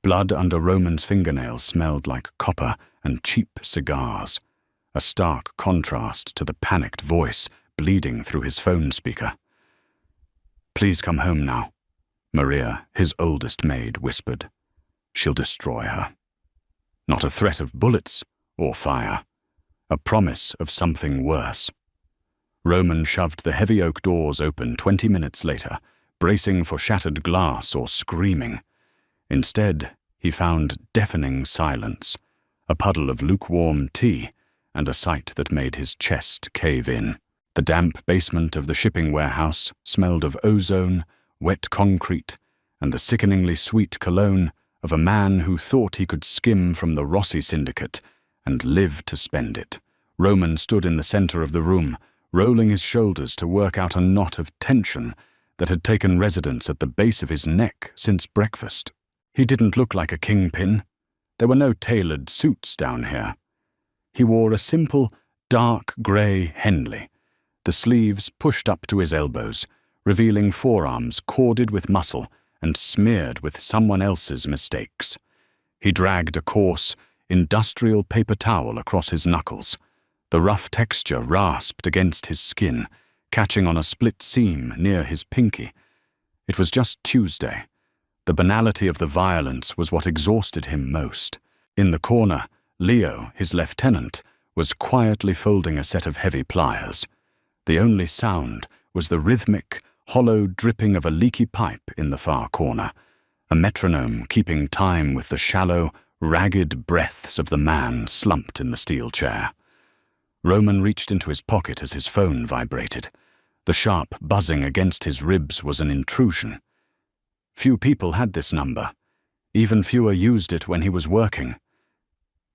Blood under Roman's fingernails smelled like copper and cheap cigars, a stark contrast to the panicked voice bleeding through his phone speaker. "Please come home now," Maria, his oldest maid, whispered. "She'll destroy her." Not a threat of bullets or fire, a promise of something worse. Roman shoved the heavy oak doors open 20 minutes later, bracing for shattered glass or screaming. Instead, he found deafening silence, a puddle of lukewarm tea, and a sight that made his chest cave in. The damp basement of the shipping warehouse smelled of ozone, wet concrete, and the sickeningly sweet cologne of a man who thought he could skim from the Rossi syndicate and live to spend it. Roman stood in the center of the room, rolling his shoulders to work out a knot of tension that had taken residence at the base of his neck since breakfast. He didn't look like a kingpin. There were no tailored suits down here. He wore a simple, dark grey Henley, the sleeves pushed up to his elbows, revealing forearms corded with muscle and smeared with someone else's mistakes. He dragged a coarse, industrial paper towel across his knuckles. The rough texture rasped against his skin, catching on a split seam near his pinky. It was just Tuesday. The banality of the violence was what exhausted him most. In the corner, Leo, his lieutenant, was quietly folding a set of heavy pliers. The only sound was the rhythmic, hollow dripping of a leaky pipe in the far corner, a metronome keeping time with the shallow, ragged breaths of the man slumped in the steel chair. Roman reached into his pocket as his phone vibrated. The sharp buzzing against his ribs was an intrusion. Few people had this number. Even fewer used it when he was working.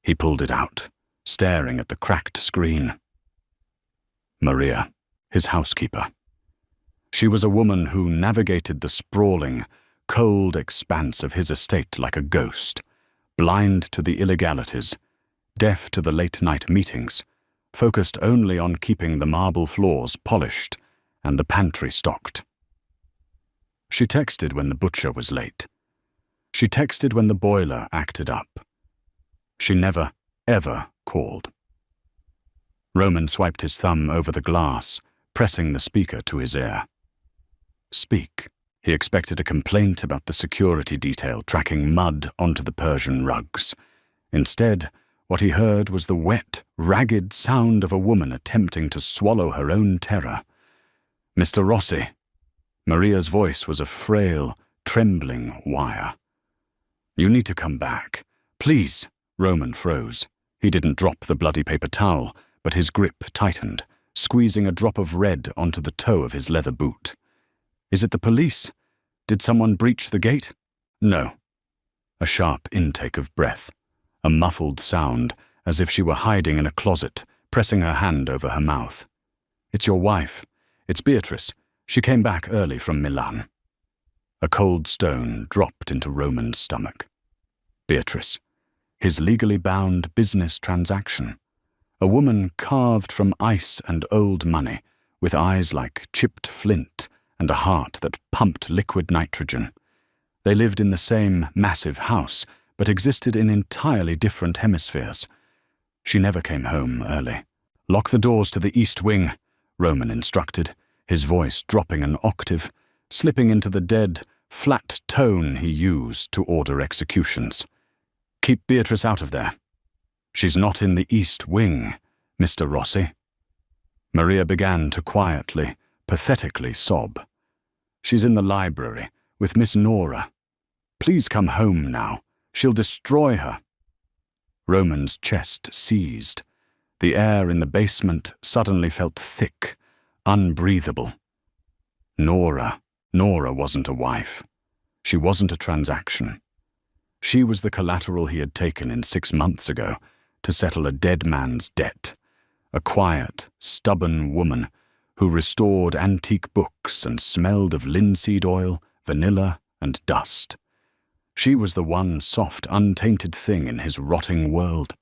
He pulled it out, staring at the cracked screen. Maria, his housekeeper. She was a woman who navigated the sprawling, cold expanse of his estate like a ghost, blind to the illegalities, deaf to the late-night meetings, focused only on keeping the marble floors polished and the pantry stocked. She texted when the butcher was late. She texted when the boiler acted up. She never, ever called. Roman swiped his thumb over the glass, pressing the speaker to his ear. Speak. He expected a complaint about the security detail tracking mud onto the Persian rugs. Instead, what he heard was the wet, ragged sound of a woman attempting to swallow her own terror. "Mr. Rossi." Maria's voice was a frail, trembling wire. "You need to come back. Please." Roman froze. He didn't drop the bloody paper towel, but his grip tightened, squeezing a drop of red onto the toe of his leather boot. "Is it the police? Did someone breach the gate?" "No." A sharp intake of breath, a muffled sound, as if she were hiding in a closet, pressing her hand over her mouth. "It's your wife. It's Beatrice. She came back early from Milan." A cold stone dropped into Roman's stomach. Beatrice. His legally bound business transaction. A woman carved from ice and old money, with eyes like chipped flint and a heart that pumped liquid nitrogen. They lived in the same massive house, but existed in entirely different hemispheres. She never came home early. "Lock the doors to the east wing," Roman instructed, his voice dropping an octave, slipping into the dead, flat tone he used to order executions. "Keep Beatrice out of there." "She's not in the east wing, Mr. Rossi." Maria began to quietly, pathetically sob. "She's in the library, with Miss Nora. Please come home now. She'll destroy her." Roman's chest seized. The air in the basement suddenly felt thick, unbreathable. Nora wasn't a wife. She wasn't a transaction. She was the collateral he had taken in 6 months ago to settle a dead man's debt. A quiet, stubborn woman who restored antique books and smelled of linseed oil, vanilla, and dust. She was the one soft, untainted thing in his rotting world.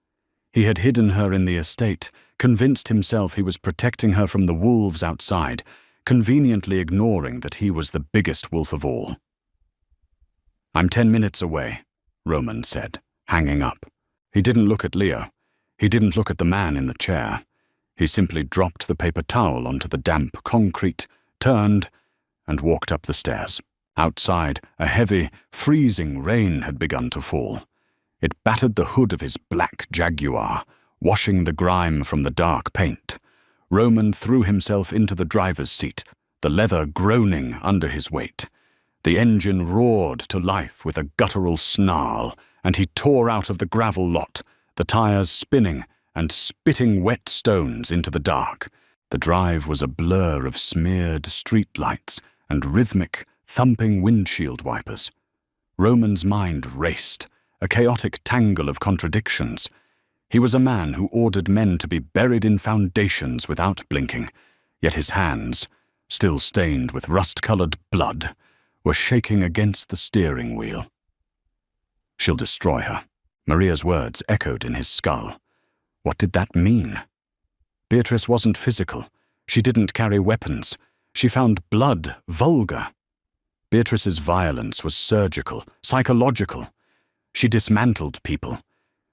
He had hidden her in the estate, convinced himself he was protecting her from the wolves outside, conveniently ignoring that he was the biggest wolf of all. "I'm 10 minutes away," Roman said, hanging up. He didn't look at Leo. He didn't look at the man in the chair. He simply dropped the paper towel onto the damp concrete, turned, and walked up the stairs. Outside, a heavy, freezing rain had begun to fall. It battered the hood of his black Jaguar, washing the grime from the dark paint. Roman threw himself into the driver's seat, the leather groaning under his weight. The engine roared to life with a guttural snarl, and he tore out of the gravel lot, the tires spinning and spitting wet stones into the dark. The drive was a blur of smeared streetlights and rhythmic, thumping windshield wipers. Roman's mind raced, a chaotic tangle of contradictions. He was a man who ordered men to be buried in foundations without blinking, yet his hands, still stained with rust-colored blood, were shaking against the steering wheel. She'll destroy her. Maria's words echoed in his skull. What did that mean? Beatrice wasn't physical. She didn't carry weapons. She found blood vulgar. Beatrice's violence was surgical, psychological. She dismantled people.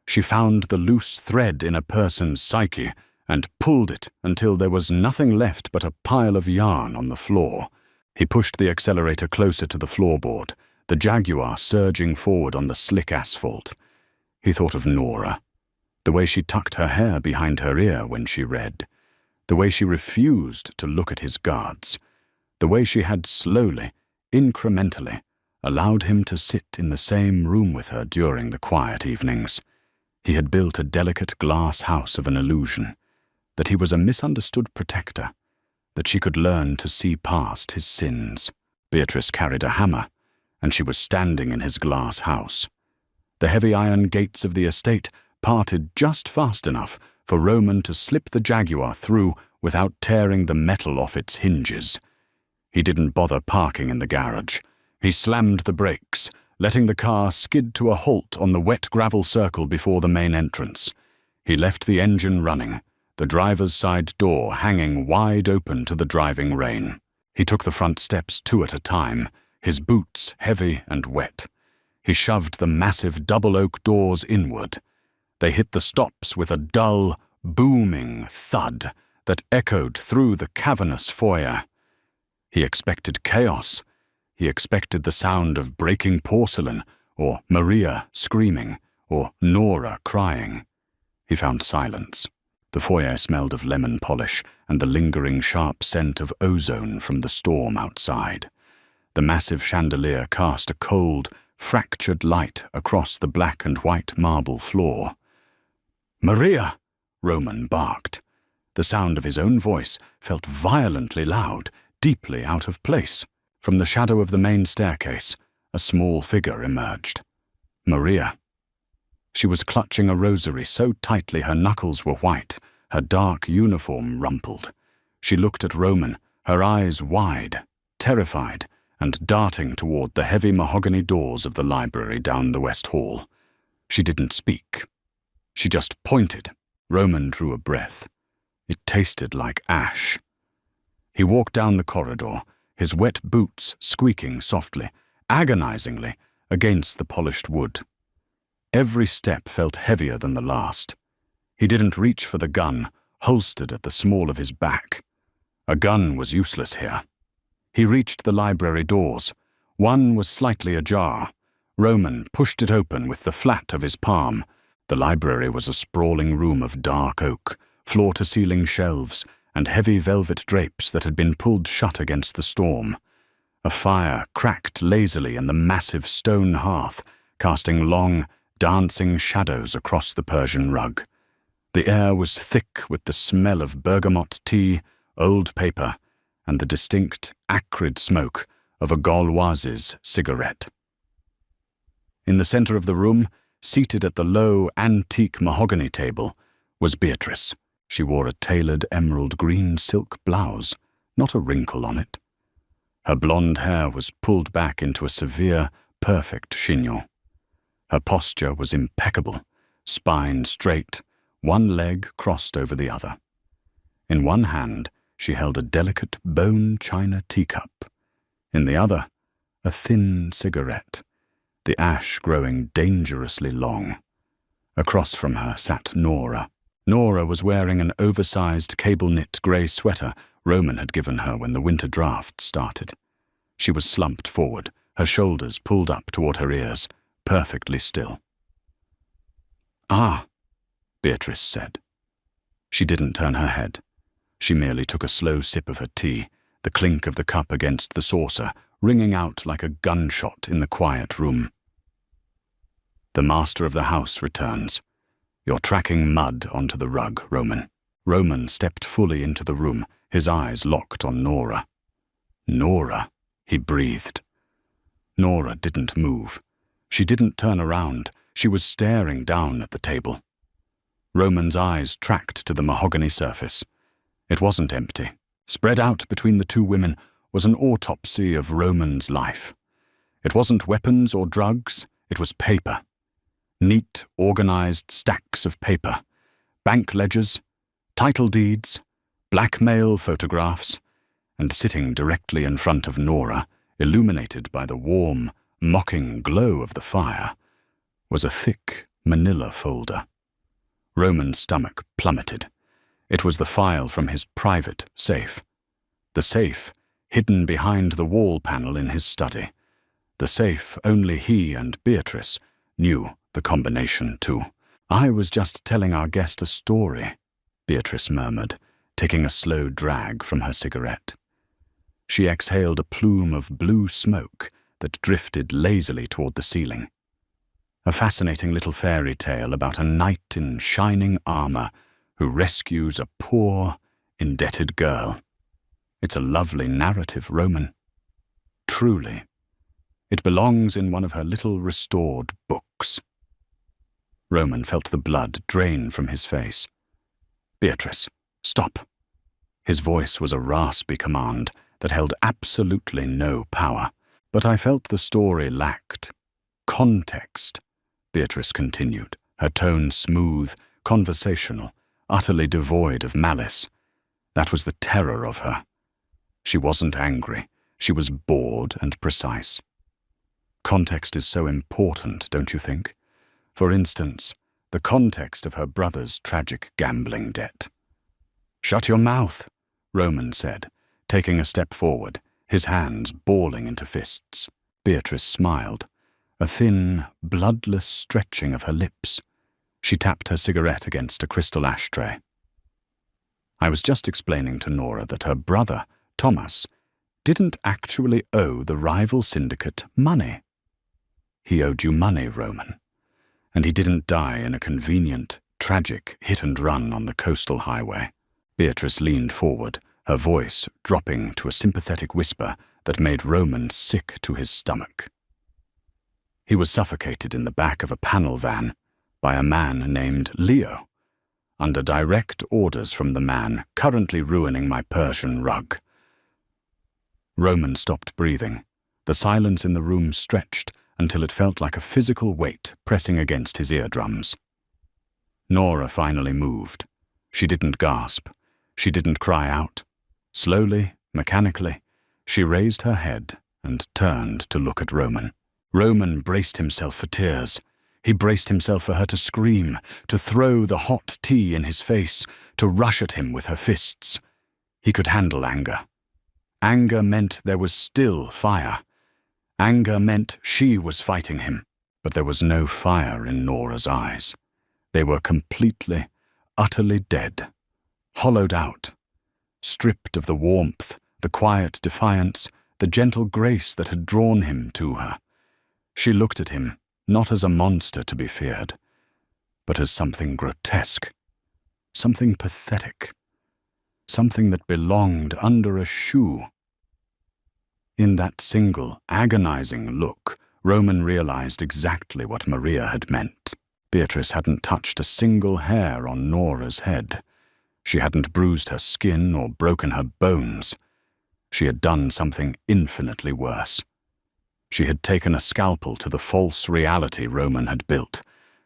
She found the loose thread in a person's psyche and pulled it until there was nothing left but a pile of yarn on the floor. He pushed the accelerator closer to the floorboard, the Jaguar surging forward on the slick asphalt. He thought of Nora, the way she tucked her hair behind her ear when she read, the way she refused to look at his guards, the way she had slowly, incrementally, allowed him to sit in the same room with her during the quiet evenings. He had built a delicate glass house of an illusion, that he was a misunderstood protector, that she could learn to see past his sins. Beatrice carried a hammer, and she was standing in his glass house. The heavy iron gates of the estate parted just fast enough for Roman to slip the Jaguar through without tearing the metal off its hinges. He didn't bother parking in the garage. He slammed the brakes, letting the car skid to a halt on the wet gravel circle before the main entrance. He left the engine running, the driver's side door hanging wide open to the driving rain. He took the front steps 2 at a time, his boots heavy and wet. He shoved the massive double oak doors inward. They hit the stops with a dull, booming thud that echoed through the cavernous foyer. He expected chaos. He expected the sound of breaking porcelain, or Maria screaming, or Nora crying. He found silence. The foyer smelled of lemon polish and the lingering sharp scent of ozone from the storm outside. The massive chandelier cast a cold, fractured light across the black and white marble floor. "Maria!" Roman barked. The sound of his own voice felt violently loud, deeply out of place. From the shadow of the main staircase, a small figure emerged. Maria. She was clutching a rosary so tightly her knuckles were white, her dark uniform rumpled. She looked at Roman, her eyes wide, terrified, and darting toward the heavy mahogany doors of the library down the west hall. She didn't speak. She just pointed. Roman drew a breath. It tasted like ash. He walked down the corridor, his wet boots squeaking softly, agonizingly, against the polished wood. Every step felt heavier than the last. He didn't reach for the gun, holstered at the small of his back. A gun was useless here. He reached the library doors. One was slightly ajar. Roman pushed it open with the flat of his palm. The library was a sprawling room of dark oak, floor-to-ceiling shelves, and heavy velvet drapes that had been pulled shut against the storm. A fire cracked lazily in the massive stone hearth, casting long, dancing shadows across the Persian rug. The air was thick with the smell of bergamot tea, old paper, and the distinct, acrid smoke of a Gauloise's cigarette. In the center of the room, seated at the low, antique mahogany table, was Beatrice. She wore a tailored emerald green silk blouse, not a wrinkle on it. Her blonde hair was pulled back into a severe, perfect chignon. Her posture was impeccable, spine straight, one leg crossed over the other. In one hand, she held a delicate bone china teacup. In the other, a thin cigarette. the ash growing dangerously long. Across from her sat Nora. Nora was wearing an oversized cable-knit grey sweater Roman had given her when the winter draft started. She was slumped forward, her shoulders pulled up toward her ears, perfectly still. "Ah," Beatrice said. She didn't turn her head. She merely took a slow sip of her tea, the clink of the cup against the saucer ringing out like a gunshot in the quiet room. "The master of the house returns. You're tracking mud onto the rug, Roman." Roman stepped fully into the room, his eyes locked on Nora. "Nora," he breathed. Nora didn't move. She didn't turn around. She was staring down at the table. Roman's eyes tracked to the mahogany surface. It wasn't empty. Spread out between the two women was an autopsy of Roman's life. It wasn't weapons or drugs, it was paper. Neat, organized stacks of paper. Bank ledgers, title deeds, blackmail photographs, and sitting directly in front of Nora, illuminated by the warm, mocking glow of the fire, was a thick manila folder. Roman's stomach plummeted. It was the file from his private safe. The safe, hidden behind the wall panel in his study. The safe only he and Beatrice knew the combination to. "I was just telling our guest a story," Beatrice murmured, taking a slow drag from her cigarette. She exhaled a plume of blue smoke that drifted lazily toward the ceiling. A fascinating little fairy tale about a knight in shining armor who rescues a poor, indebted girl. It's a lovely narrative, Roman. Truly. It belongs in one of her little restored books. Roman felt the blood drain from his face. "Beatrice, stop." His voice was a raspy command that held absolutely no power. "But I felt the story lacked context," Beatrice continued, her tone smooth, conversational, utterly devoid of malice. That was the terror of her. She wasn't angry. She was bored and precise. Context is so important, don't you think? For instance, the context of her brother's tragic gambling debt. "Shut your mouth," Roman said, taking a step forward, his hands balling into fists. Beatrice smiled, a thin, bloodless stretching of her lips. She tapped her cigarette against a crystal ashtray. "I was just explaining to Nora that her brother, Thomas, didn't actually owe the rival syndicate money. He owed you money, Roman. And he didn't die in a convenient, tragic hit-and-run on the coastal highway." Beatrice leaned forward, her voice dropping to a sympathetic whisper that made Roman sick to his stomach. "He was suffocated in the back of a panel van by a man named Leo, under direct orders from the man currently ruining my Persian rug." Roman stopped breathing. The silence in the room stretched until it felt like a physical weight pressing against his eardrums. Nora finally moved. She didn't gasp. She didn't cry out. Slowly, mechanically, she raised her head and turned to look at Roman. Roman braced himself for tears. He braced himself for her to scream, to throw the hot tea in his face, to rush at him with her fists. He could handle anger. Anger meant there was still fire. Anger meant she was fighting him, but there was no fire in Nora's eyes. They were completely, utterly dead, hollowed out, stripped of the warmth, the quiet defiance, the gentle grace that had drawn him to her. She looked at him, not as a monster to be feared, but as something grotesque, something pathetic, something that belonged under a shoe. In that single, agonizing look, Roman realized exactly what Maria had meant. Beatrice hadn't touched a single hair on Nora's head. She hadn't bruised her skin or broken her bones. She had done something infinitely worse. She had taken a scalpel to the false reality Roman had built,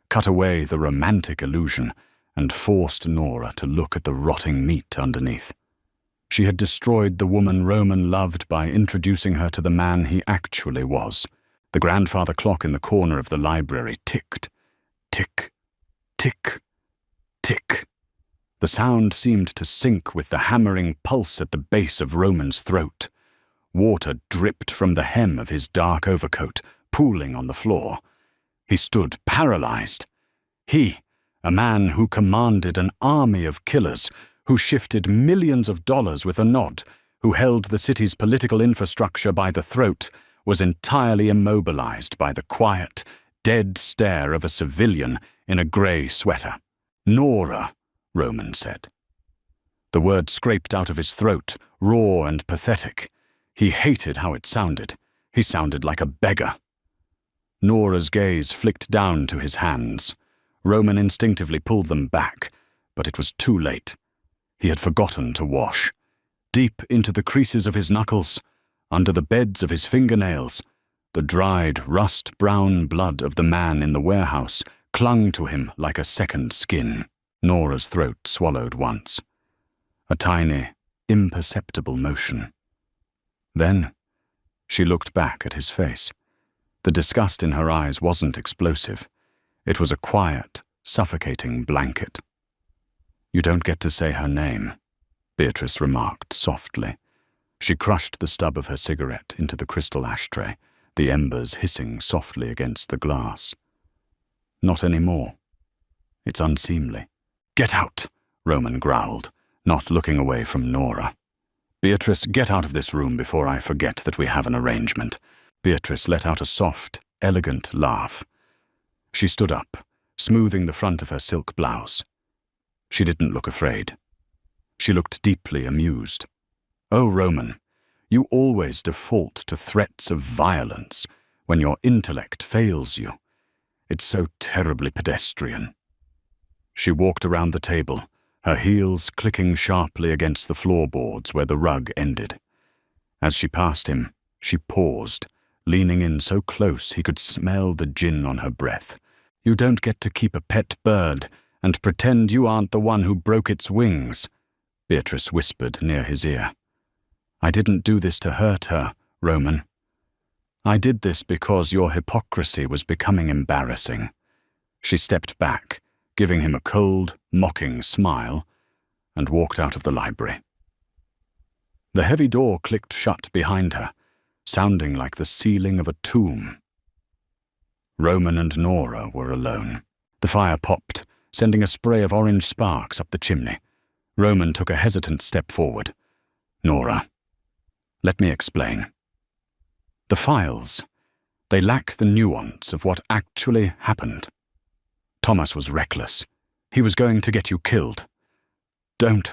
cut away the romantic illusion, and forced Nora to look at the rotting meat underneath. She had destroyed the woman Roman loved by introducing her to the man he actually was, The grandfather clock in the corner of the library ticked. Tick, tick, tick. The sound seemed to sync with the hammering pulse at the base of Roman's throat. Water dripped from the hem of his dark overcoat, pooling on the floor. He stood paralyzed. He, a man who commanded an army of killers, who shifted millions of dollars with a nod, who held the city's political infrastructure by the throat, was entirely immobilized by the quiet, dead stare of a civilian in a grey sweater. "Nora," Roman said. The word scraped out of his throat, raw and pathetic. He hated how it sounded. He sounded like a beggar. Nora's gaze flicked down to his hands. Roman instinctively pulled them back, but it was too late. He had forgotten to wash. Deep into the creases of his knuckles, under the beds of his fingernails, the dried, rust-brown blood of the man in the warehouse clung to him like a second skin. Nora's throat swallowed once. A tiny, imperceptible motion. Then, she looked back at his face. The disgust in her eyes wasn't explosive. It was a quiet, suffocating blanket. "You don't get to say her name," Beatrice remarked softly. She crushed the stub of her cigarette into the crystal ashtray, the embers hissing softly against the glass. "Not anymore. It's unseemly." "Get out," Roman growled, not looking away from Nora. "Beatrice, get out of this room before I forget that we have an arrangement." Beatrice let out a soft, elegant laugh. She stood up, smoothing the front of her silk blouse. She didn't look afraid. She looked deeply amused. "Oh, Roman, you always default to threats of violence when your intellect fails you. It's so terribly pedestrian." She walked around the table, her heels clicking sharply against the floorboards where the rug ended. As she passed him, she paused, leaning in so close he could smell the gin on her breath. "You don't get to keep a pet bird and pretend you aren't the one who broke its wings," Beatrice whispered near his ear. "I didn't do this to hurt her, Roman. I did this because your hypocrisy was becoming embarrassing." She stepped back, giving him a cold, mocking smile, and walked out of the library. The heavy door clicked shut behind her, sounding like the ceiling of a tomb. Roman and Nora were alone. The fire popped, sending a spray of orange sparks up the chimney. Roman took a hesitant step forward. "Nora, let me explain. The files, they lack the nuance of what actually happened. Thomas was reckless. He was going to get you killed. Don't."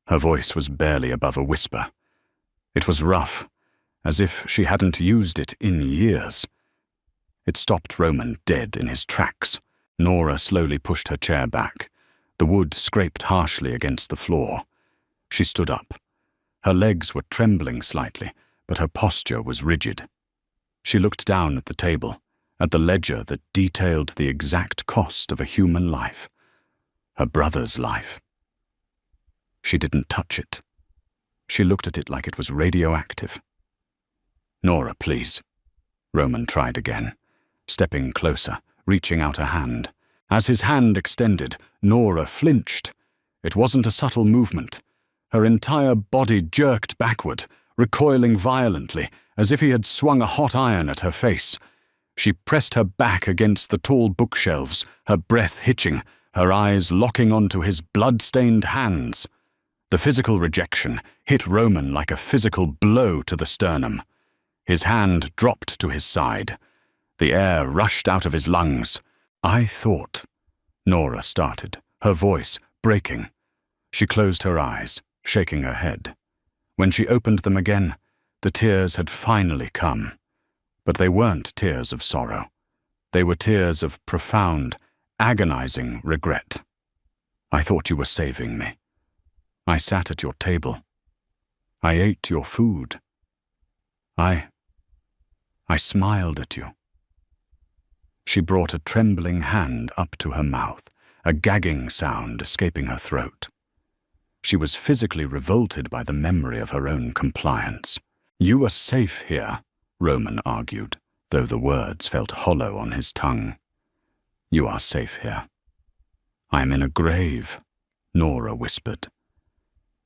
Her voice was barely above a whisper. It was rough, as if she hadn't used it in years. It stopped Roman dead in his tracks. Nora slowly pushed her chair back. The wood scraped harshly against the floor. She stood up. Her legs were trembling slightly, but her posture was rigid. She looked down at the table, at the ledger that detailed the exact cost of a human life. Her brother's life. She didn't touch it. She looked at it like it was radioactive. "Nora, please." Roman tried again, stepping closer, reaching out a hand. As his hand extended, Nora flinched. It wasn't a subtle movement. Her entire body jerked backward, recoiling violently, as if he had swung a hot iron at her face. She pressed her back against the tall bookshelves, her breath hitching, her eyes locking onto his blood-stained hands. The physical rejection hit Roman like a physical blow to the sternum. His hand dropped to his side. The air rushed out of his lungs. "I thought," Nora started, her voice breaking. She closed her eyes, shaking her head. When she opened them again, the tears had finally come. But they weren't tears of sorrow. They were tears of profound, agonizing regret. "I thought you were saving me. I sat at your table. I ate your food. I smiled at you." She brought a trembling hand up to her mouth, a gagging sound escaping her throat. She was physically revolted by the memory of her own compliance. "You were safe here," Roman argued. though the words felt hollow on his tongue. "You are safe here." "I am in a grave," Nora whispered.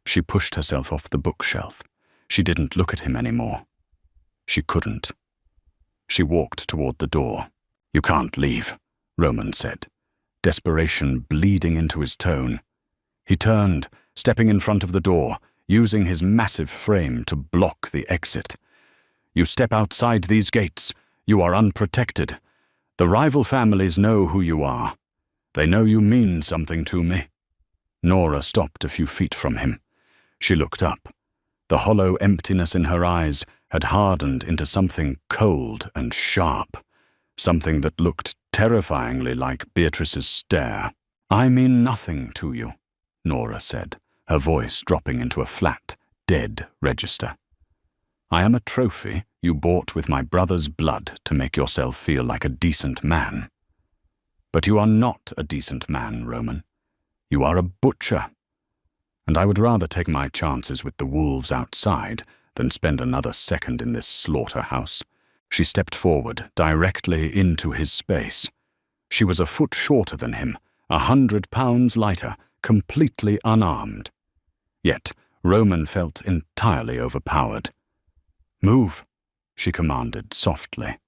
She pushed herself off the bookshelf. She didn't look at him anymore. She couldn't. She walked toward the door. "You can't leave," Roman said, desperation bleeding into his tone. He turned, stepping in front of the door, using his massive frame to block the exit. "You step outside these gates, you are unprotected. The rival families know who you are. They know you mean something to me." Nora stopped a few feet from him. She looked up. The hollow emptiness in her eyes had hardened into something cold and sharp, something that looked terrifyingly like Beatrice's stare. "I mean nothing to you," Nora said, her voice dropping into a flat, dead register. "I am a trophy you bought with my brother's blood to make yourself feel like a decent man. But you are not a decent man, Roman. You are a butcher. And I would rather take my chances with the wolves outside than spend another second in this slaughterhouse." She stepped forward, directly into his space. She was a foot shorter than him, 100 pounds lighter, completely unarmed. Yet Roman felt entirely overpowered. "Move," she commanded softly.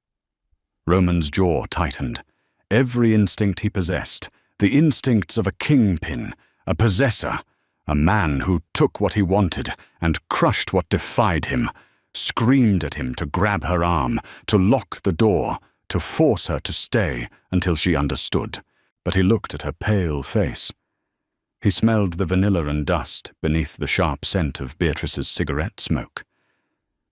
Roman's jaw tightened. Every instinct he possessed, the instincts of a kingpin, a possessor, a man who took what he wanted and crushed what defied him, screamed at him to grab her arm, to lock the door, to force her to stay until she understood. But he looked at her pale face. He smelled the vanilla and dust beneath the sharp scent of Beatrice's cigarette smoke.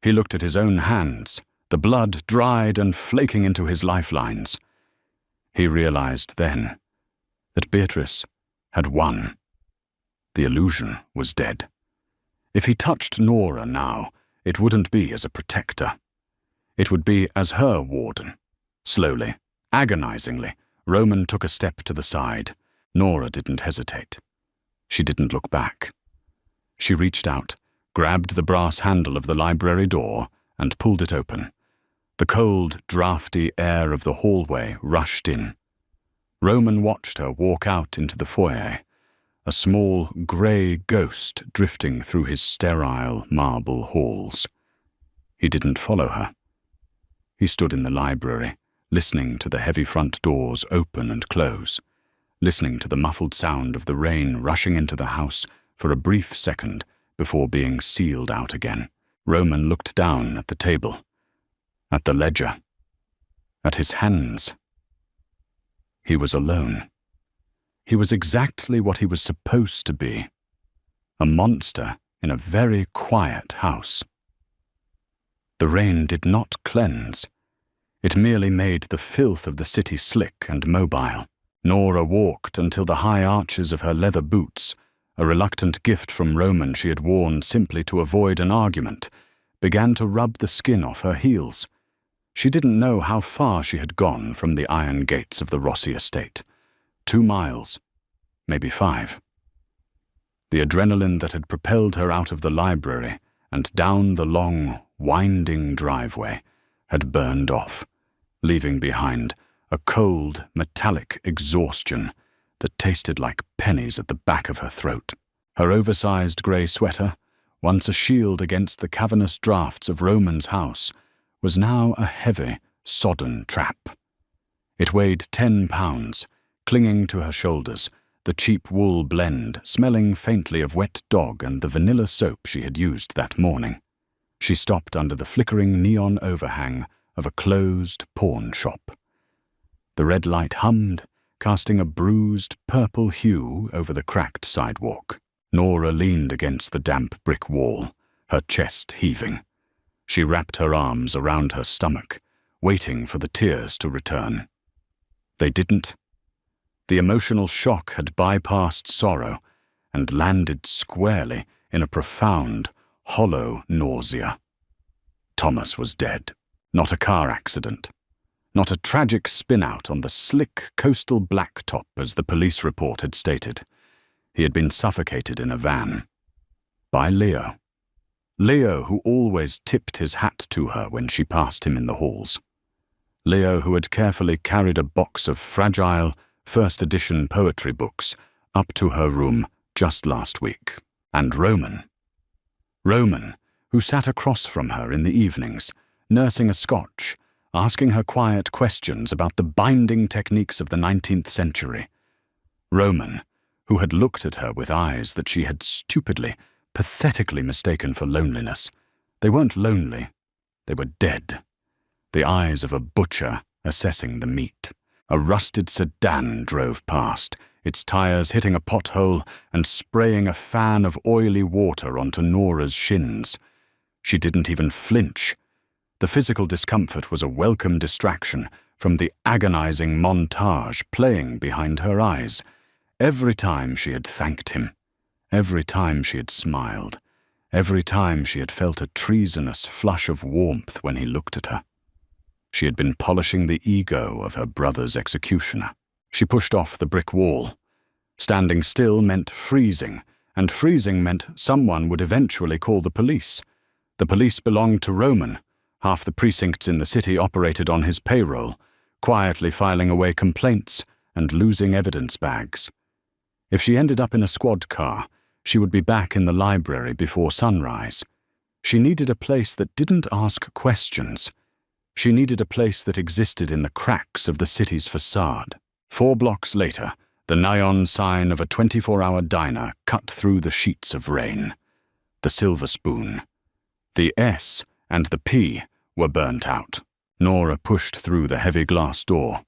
He looked at his own hands, the blood dried and flaking into his lifelines. He realized then that Beatrice had won. The illusion was dead. If he touched Nora now, it wouldn't be as a protector. It would be as her warden. Slowly, agonizingly, Roman took a step to the side. Nora didn't hesitate. She didn't look back. She reached out, grabbed the brass handle of the library door, and pulled it open. The cold, drafty air of the hallway rushed in. Roman watched her walk out into the foyer, a small, grey ghost drifting through his sterile marble halls. He didn't follow her. He stood in the library, listening to the heavy front doors open and close, listening to the muffled sound of the rain rushing into the house for a brief second before being sealed out again. Roman looked down at the table, at the ledger, at his hands. He was alone. He was exactly what he was supposed to be, a monster in a very quiet house. The rain did not cleanse. It merely made the filth of the city slick and mobile. Nora walked until the high arches of her leather boots, a reluctant gift from Roman she had worn simply to avoid an argument, began to rub the skin off her heels. She didn't know how far she had gone from the iron gates of the Rossi estate. 2 miles, maybe 5. The adrenaline that had propelled her out of the library and down the long, winding driveway had burned off, leaving behind a cold, metallic exhaustion that tasted like pennies at the back of her throat. Her oversized grey sweater, once a shield against the cavernous draughts of Roman's house, was now a heavy, sodden trap. It weighed 10 pounds, clinging to her shoulders, the cheap wool blend smelling faintly of wet dog and the vanilla soap she had used that morning. She stopped under the flickering neon overhang of a closed pawn shop. The red light hummed, casting a bruised purple hue over the cracked sidewalk. Nora leaned against the damp brick wall, her chest heaving. She wrapped her arms around her stomach, waiting for the tears to return. They didn't. The emotional shock had bypassed sorrow and landed squarely in a profound, hollow nausea. Thomas was dead. Not a car accident. Not a tragic spin-out on the slick coastal blacktop as the police report had stated. He had been suffocated in a van. By Leo. Leo, who always tipped his hat to her when she passed him in the halls. Leo, who had carefully carried a box of fragile, first-edition poetry books up to her room just last week. And Roman, who sat across from her in the evenings, nursing a scotch, asking her quiet questions about the binding techniques of the 19th century. Roman, who had looked at her with eyes that she had stupidly, pathetically mistaken for loneliness. They weren't lonely, they were dead. The eyes of a butcher assessing the meat. A rusted sedan drove past, its tires hitting a pothole and spraying a fan of oily water onto Nora's shins. She didn't even flinch. The physical discomfort was a welcome distraction from the agonizing montage playing behind her eyes. Every time she had thanked him, every time she had smiled, every time she had felt a treasonous flush of warmth when he looked at her. She had been polishing the ego of her brother's executioner. She pushed off the brick wall. Standing still meant freezing, and freezing meant someone would eventually call the police. The police belonged to Roman. Half the precincts in the city operated on his payroll, quietly filing away complaints and losing evidence bags. If she ended up in a squad car, she would be back in the library before sunrise. She needed a place that didn't ask questions. She needed a place that existed in the cracks of the city's facade. 4 blocks later, the neon sign of a 24-hour diner cut through the sheets of rain. The Silver Spoon. The S and the P were burnt out. Nora pushed through the heavy glass door.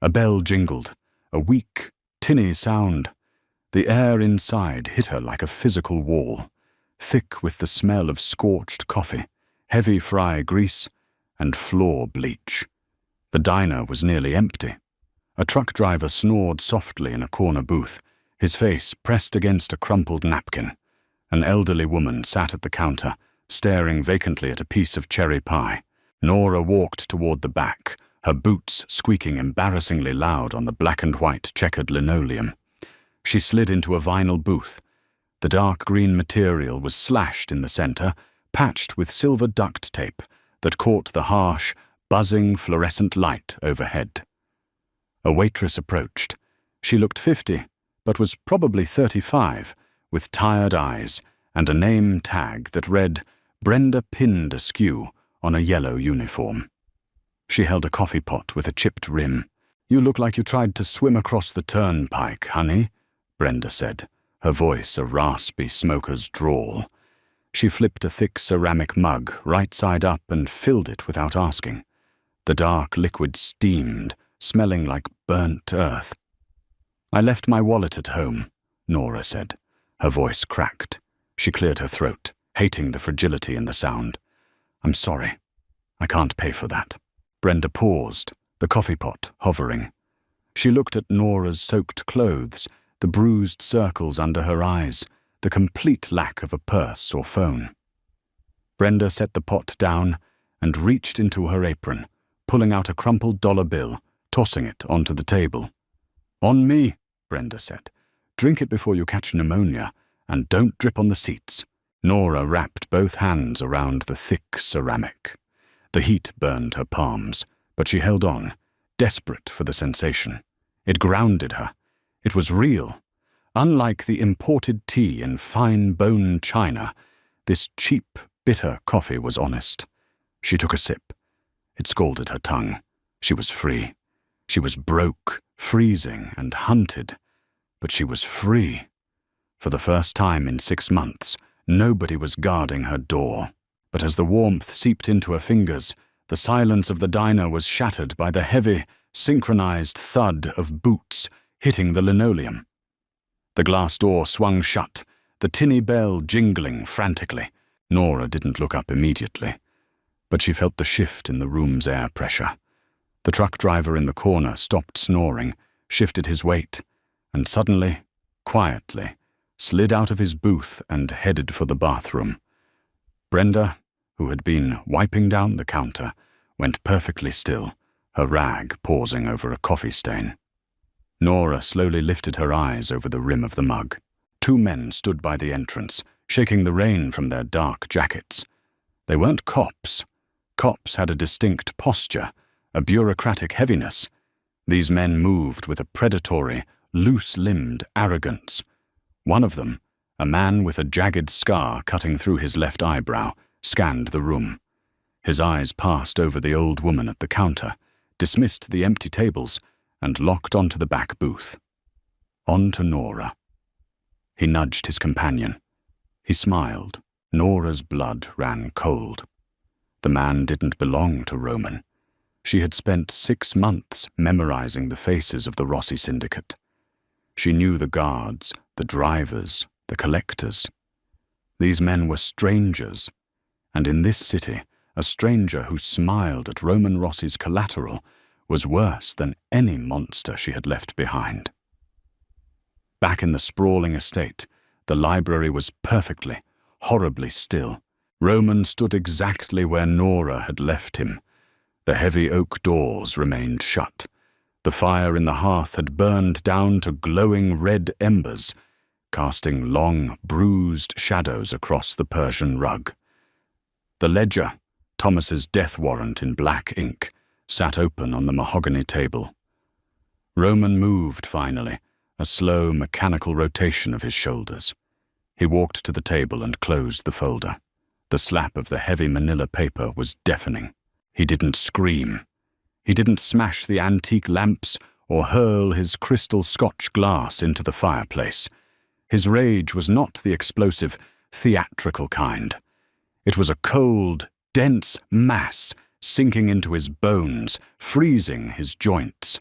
A bell jingled, a weak, tinny sound. The air inside hit her like a physical wall, thick with the smell of scorched coffee, heavy fry grease, and floor bleach. The diner was nearly empty. A truck driver snored softly in a corner booth, his face pressed against a crumpled napkin. An elderly woman sat at the counter, staring vacantly at a piece of cherry pie. Nora walked toward the back, her boots squeaking embarrassingly loud on the black and white checkered linoleum. She slid into a vinyl booth. The dark green material was slashed in the center, patched with silver duct tape that caught the harsh, buzzing fluorescent light overhead. A waitress approached. She looked 50, but was probably 35, with tired eyes and a name tag that read Brenda pinned askew on a yellow uniform. She held a coffee pot with a chipped rim. "You look like you tried to swim across the turnpike, honey," Brenda said, her voice a raspy smoker's drawl. She flipped a thick ceramic mug right side up and filled it without asking. The dark liquid steamed, smelling like burnt earth. "I left my wallet at home," Nora said. Her voice cracked. She cleared her throat, hating the fragility in the sound. "I'm sorry. I can't pay for that." Brenda paused, the coffee pot hovering. She looked at Nora's soaked clothes, the bruised circles under her eyes, the complete lack of a purse or phone. Brenda set the pot down and reached into her apron, pulling out a crumpled dollar bill, tossing it onto the table. "On me," Brenda said. "Drink it before you catch pneumonia, and don't drip on the seats." Nora wrapped both hands around the thick ceramic. The heat burned her palms, but she held on, desperate for the sensation. It grounded her. It was real. Unlike the imported tea in fine bone china, this cheap, bitter coffee was honest. She took a sip. It scalded her tongue. She was free. She was broke, freezing, and hunted. But she was free. For the first time in 6 months, nobody was guarding her door. But as the warmth seeped into her fingers, the silence of the diner was shattered by the heavy, synchronized thud of boots hitting the linoleum. The glass door swung shut, the tinny bell jingling frantically. Nora didn't look up immediately, but she felt the shift in the room's air pressure. The truck driver in the corner stopped snoring, shifted his weight, and suddenly, quietly, slid out of his booth and headed for the bathroom. Brenda, who had been wiping down the counter, went perfectly still, her rag pausing over a coffee stain. Nora slowly lifted her eyes over the rim of the mug. 2 men stood by the entrance, shaking the rain from their dark jackets. They weren't cops. Cops had a distinct posture, a bureaucratic heaviness. These men moved with a predatory, loose-limbed arrogance. One of them, a man with a jagged scar cutting through his left eyebrow, scanned the room. His eyes passed over the old woman at the counter, dismissed the empty tables, and locked onto the back booth. On to Nora. He nudged his companion. He smiled. Nora's blood ran cold. The man didn't belong to Roman. She had spent 6 months memorizing the faces of the Rossi syndicate. She knew the guards, the drivers, the collectors. These men were strangers, and in this city, a stranger who smiled at Roman Rossi's collateral was worse than any monster she had left behind. Back in the sprawling estate, the library was perfectly, horribly still. Roman stood exactly where Nora had left him. The heavy oak doors remained shut. The fire in the hearth had burned down to glowing red embers, casting long, bruised shadows across the Persian rug. The ledger, Thomas's death warrant in black ink, sat open on the mahogany table. Roman moved finally, a slow, mechanical rotation of his shoulders. He walked to the table and closed the folder. The slap of the heavy manila paper was deafening. He didn't scream. He didn't smash the antique lamps or hurl his crystal Scotch glass into the fireplace. His rage was not the explosive, theatrical kind. It was a cold, dense mass sinking into his bones, freezing his joints.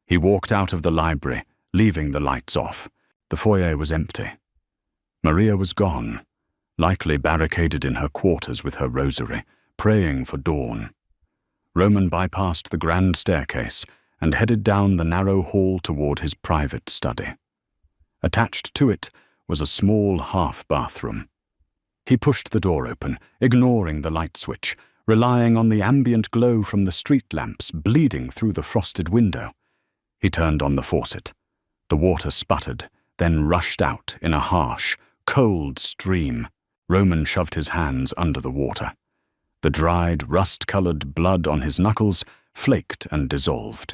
He walked out of the library, leaving the lights off. The foyer was empty. Maria was gone, likely barricaded in her quarters with her rosary, praying for dawn. Roman bypassed the grand staircase and headed down the narrow hall toward his private study. Attached to it was a small half-bathroom. He pushed the door open, ignoring the light switch, relying on the ambient glow from the street lamps bleeding through the frosted window. He turned on the faucet. The water sputtered, then rushed out in a harsh, cold stream. Roman shoved his hands under the water. The dried, rust-colored blood on his knuckles flaked and dissolved.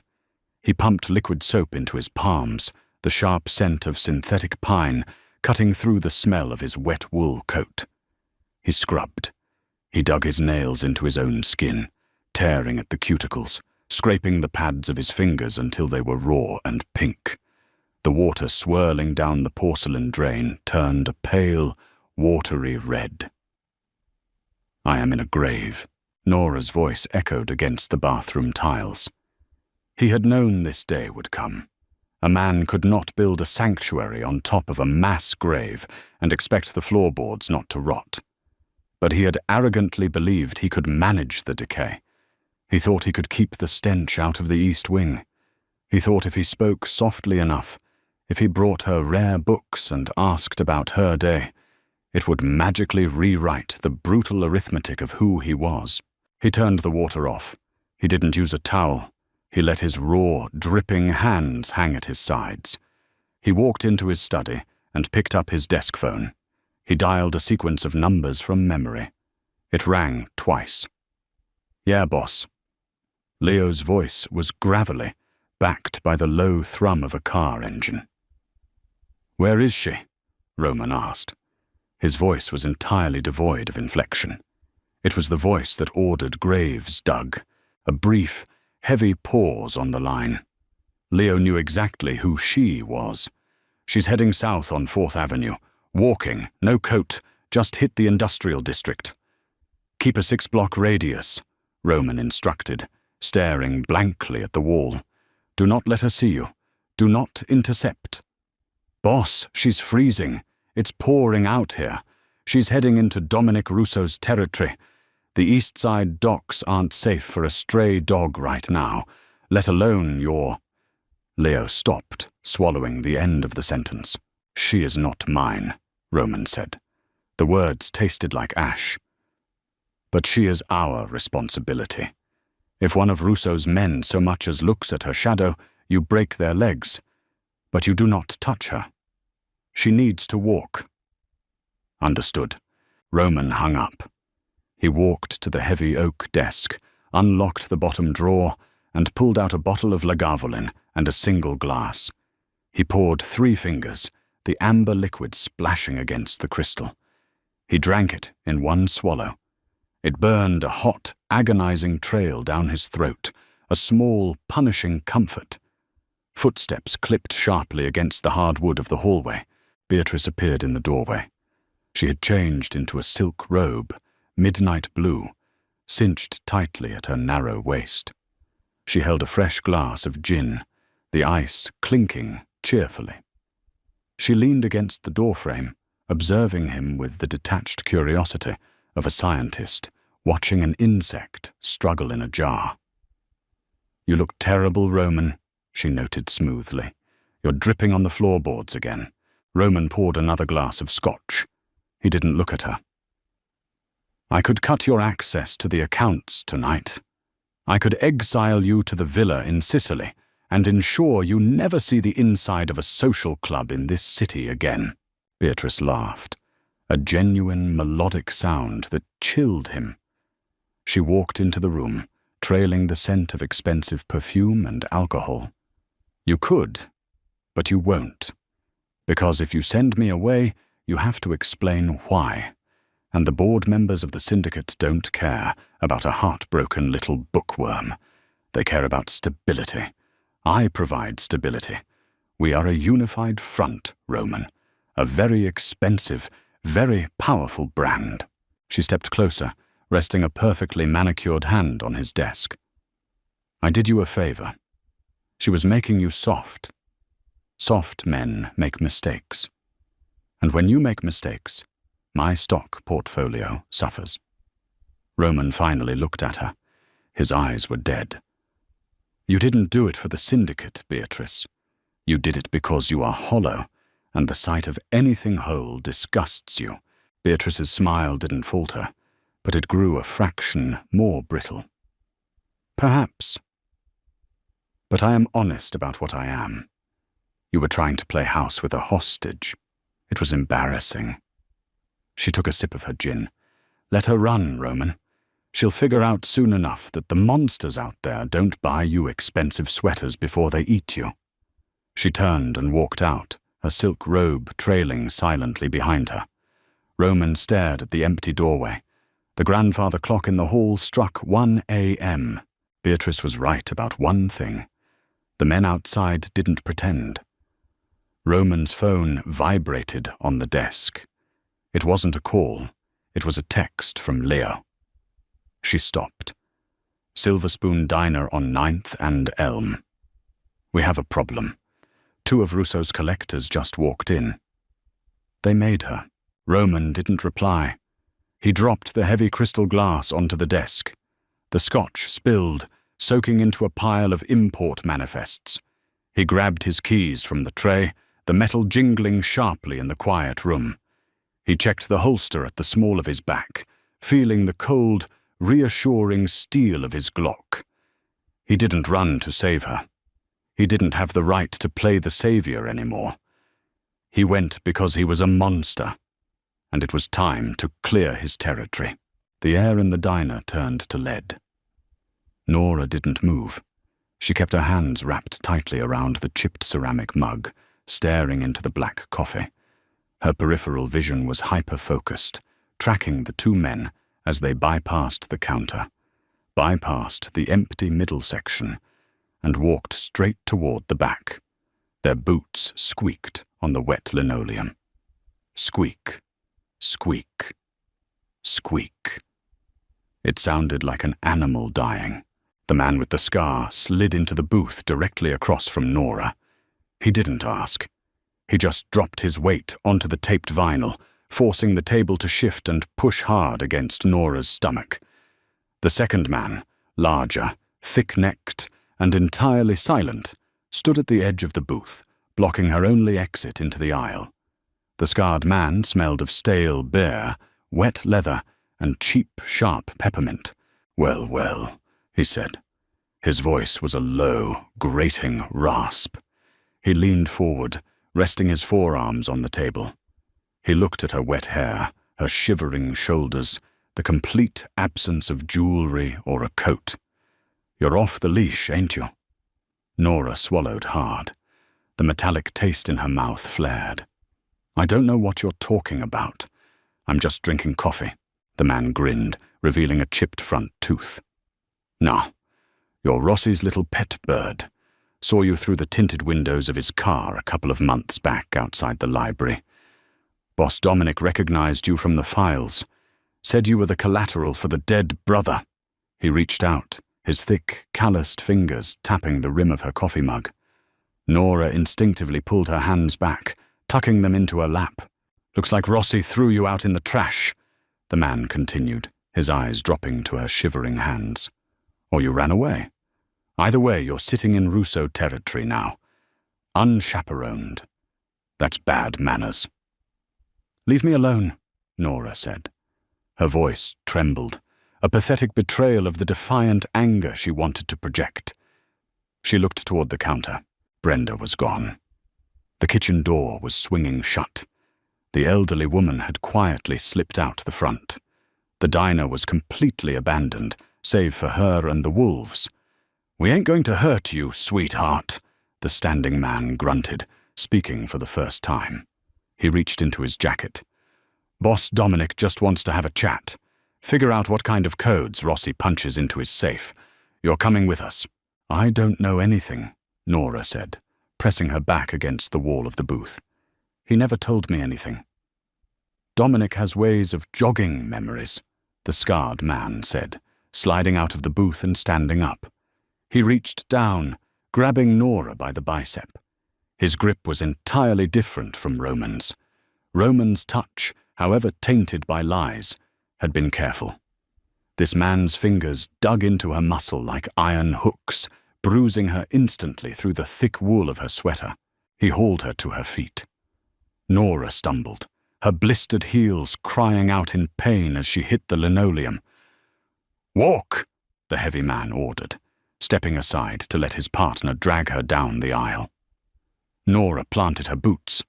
He pumped liquid soap into his palms, the sharp scent of synthetic pine cutting through the smell of his wet wool coat. He scrubbed. He dug his nails into his own skin, tearing at the cuticles, scraping the pads of his fingers until they were raw and pink. The water swirling down the porcelain drain turned a pale, watery red. "I am in a grave," Nora's voice echoed against the bathroom tiles. He had known this day would come. A man could not build a sanctuary on top of a mass grave and expect the floorboards not to rot. But he had arrogantly believed he could manage the decay. He thought he could keep the stench out of the East Wing. He thought if he spoke softly enough, if he brought her rare books and asked about her day, it would magically rewrite the brutal arithmetic of who he was. He turned the water off. He didn't use a towel. He let his raw, dripping hands hang at his sides. He walked into his study and picked up his desk phone. He dialed a sequence of numbers from memory. It rang twice. "Yeah, boss." Leo's voice was gravelly, backed by the low thrum of a car engine. "Where is she?" Roman asked. His voice was entirely devoid of inflection. It was the voice that ordered graves dug, a brief, heavy pause on the line. Leo knew exactly who she was. "She's heading south on 4th Avenue. Walking, no coat, just hit the industrial district." "Keep a 6-block radius," Roman instructed, staring blankly at the wall. "Do not let her see you. Do not intercept." "Boss, she's freezing. It's pouring out here. She's heading into Dominic Russo's territory. The East Side docks aren't safe for a stray dog right now, let alone your—" Leo stopped, swallowing the end of the sentence. "She is not mine," Roman said. The words tasted like ash. "But she is our responsibility. If one of Russo's men so much as looks at her shadow, you break their legs. But you do not touch her. She needs to walk." "Understood." Roman hung up. He walked to the heavy oak desk, unlocked the bottom drawer, and pulled out a bottle of Lagavulin and a single glass. He poured 3 fingers, the amber liquid splashing against the crystal. He drank it in one swallow. It burned a hot, agonizing trail down his throat, a small, punishing comfort. Footsteps clipped sharply against the hard wood of the hallway. Beatrice appeared in the doorway. She had changed into a silk robe, midnight blue, cinched tightly at her narrow waist. She held a fresh glass of gin, the ice clinking cheerfully. She leaned against the doorframe, observing him with the detached curiosity of a scientist watching an insect struggle in a jar. "You look terrible, Roman," she noted smoothly. "You're dripping on the floorboards again." Roman poured another glass of scotch. He didn't look at her. "I could cut your access to the accounts tonight. I could exile you to the villa in Sicily and ensure you never see the inside of a social club in this city again." Beatrice laughed, a genuine melodic sound that chilled him. She walked into the room, trailing the scent of expensive perfume and alcohol. "You could, but you won't. Because if you send me away, you have to explain why. And the board members of the syndicate don't care about a heartbroken little bookworm. They care about stability. I provide stability. We are a unified front, Roman. A very expensive, very powerful brand." She stepped closer, resting a perfectly manicured hand on his desk. "I did you a favor. She was making you soft. Soft men make mistakes. And when you make mistakes, my stock portfolio suffers." Roman finally looked at her. His eyes were dead. "You didn't do it for the syndicate, Beatrice. You did it because you are hollow, and the sight of anything whole disgusts you." Beatrice's smile didn't falter, but it grew a fraction more brittle. "Perhaps. But I am honest about what I am. You were trying to play house with a hostage. It was embarrassing." She took a sip of her gin. "Let her run, Roman. She'll figure out soon enough that the monsters out there don't buy you expensive sweaters before they eat you." She turned and walked out, her silk robe trailing silently behind her. Roman stared at the empty doorway. The grandfather clock in the hall struck 1 a.m. Beatrice was right about one thing. The men outside didn't pretend. Roman's phone vibrated on the desk. It wasn't a call. It was a text from Leo. She stopped. "Silver Spoon Diner on 9th and Elm. We have a problem. 2 of Russo's collectors just walked in." They made her. Roman didn't reply. He dropped the heavy crystal glass onto the desk. The scotch spilled, soaking into a pile of import manifests. He grabbed his keys from the tray, the metal jingling sharply in the quiet room. He checked the holster at the small of his back, feeling the cold, reassuring steel of his Glock. He didn't run to save her. He didn't have the right to play the savior anymore. He went because he was a monster, and it was time to clear his territory. The air in the diner turned to lead. Nora didn't move. She kept her hands wrapped tightly around the chipped ceramic mug, staring into the black coffee. Her peripheral vision was hyper-focused, tracking the 2 men as they bypassed the counter, bypassed the empty middle section, and walked straight toward the back. Their boots squeaked on the wet linoleum. Squeak, squeak, squeak. It sounded like an animal dying. The man with the scar slid into the booth directly across from Nora. He didn't ask. He just dropped his weight onto the taped vinyl, forcing the table to shift and push hard against Nora's stomach. The second man, larger, thick-necked, and entirely silent, stood at the edge of the booth, blocking her only exit into the aisle. The scarred man smelled of stale beer, wet leather, and cheap, sharp peppermint. "Well, well," he said. His voice was a low, grating rasp. He leaned forward, resting his forearms on the table. He looked at her wet hair, her shivering shoulders, the complete absence of jewelry or a coat. You're off the leash, ain't you? Nora swallowed hard. The metallic taste in her mouth flared. I don't know what you're talking about. I'm just drinking coffee. The man grinned, revealing a chipped front tooth. Nah, you're Rossi's little pet bird. Saw you through the tinted windows of his car a couple of months back outside the library. Boss Dominic recognized you from the files. Said you were the collateral for the dead brother. He reached out, his thick, calloused fingers tapping the rim of her coffee mug. Nora instinctively pulled her hands back, tucking them into her lap. Looks like Rossi threw you out in the trash, the man continued, his eyes dropping to her shivering hands. Or you ran away. Either way, you're sitting in Russo territory now. Unchaperoned. That's bad manners. Leave me alone, Nora said. Her voice trembled, a pathetic betrayal of the defiant anger she wanted to project. She looked toward the counter. Brenda was gone. The kitchen door was swinging shut. The elderly woman had quietly slipped out the front. The diner was completely abandoned, save for her and the wolves. We ain't going to hurt you, sweetheart, the standing man grunted, speaking for the first time. He reached into his jacket. Boss Dominic just wants to have a chat. Figure out what kind of codes Rossi punches into his safe. You're coming with us. I don't know anything, Nora said, pressing her back against the wall of the booth. He never told me anything. Dominic has ways of jogging memories, the scarred man said, sliding out of the booth and standing up. He reached down, grabbing Nora by the bicep. His grip was entirely different from Roman's. Roman's touch, however tainted by lies, had been careful. This man's fingers dug into her muscle like iron hooks, bruising her instantly through the thick wool of her sweater. He hauled her to her feet. Nora stumbled, her blistered heels crying out in pain as she hit the linoleum. Walk, the heavy man ordered, stepping aside to let his partner drag her down the aisle. Nora planted her boots.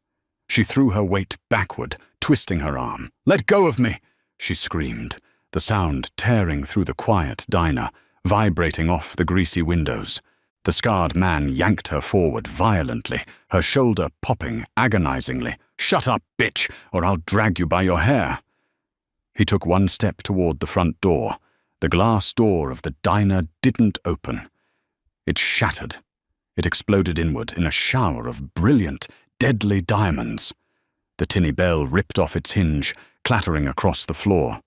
She threw her weight backward, twisting her arm. Let go of me, she screamed, the sound tearing through the quiet diner, vibrating off the greasy windows. The scarred man yanked her forward violently, her shoulder popping agonizingly. Shut up, bitch, or I'll drag you by your hair. He took one step toward the front door. The glass door of the diner didn't open. It shattered. It exploded inward in a shower of brilliant, deadly diamonds. The tinny bell ripped off its hinge, clattering across the floor.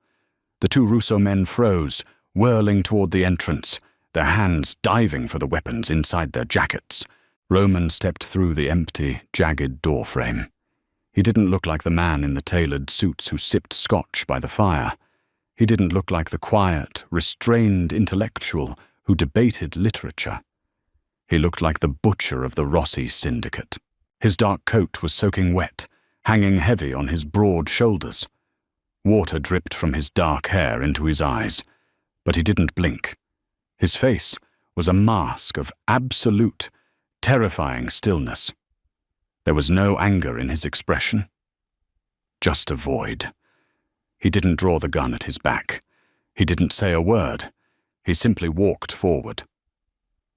The two Russo men froze, whirling toward the entrance, their hands diving for the weapons inside their jackets. Roman stepped through the empty, jagged doorframe. He didn't look like the man in the tailored suits who sipped scotch by the fire. He didn't look like the quiet, restrained intellectual who debated literature. He looked like the butcher of the Rossi syndicate. His dark coat was soaking wet, hanging heavy on his broad shoulders. Water dripped from his dark hair into his eyes, but he didn't blink. His face was a mask of absolute, terrifying stillness. There was no anger in his expression, just a void. He didn't draw the gun at his back. He didn't say a word. He simply walked forward.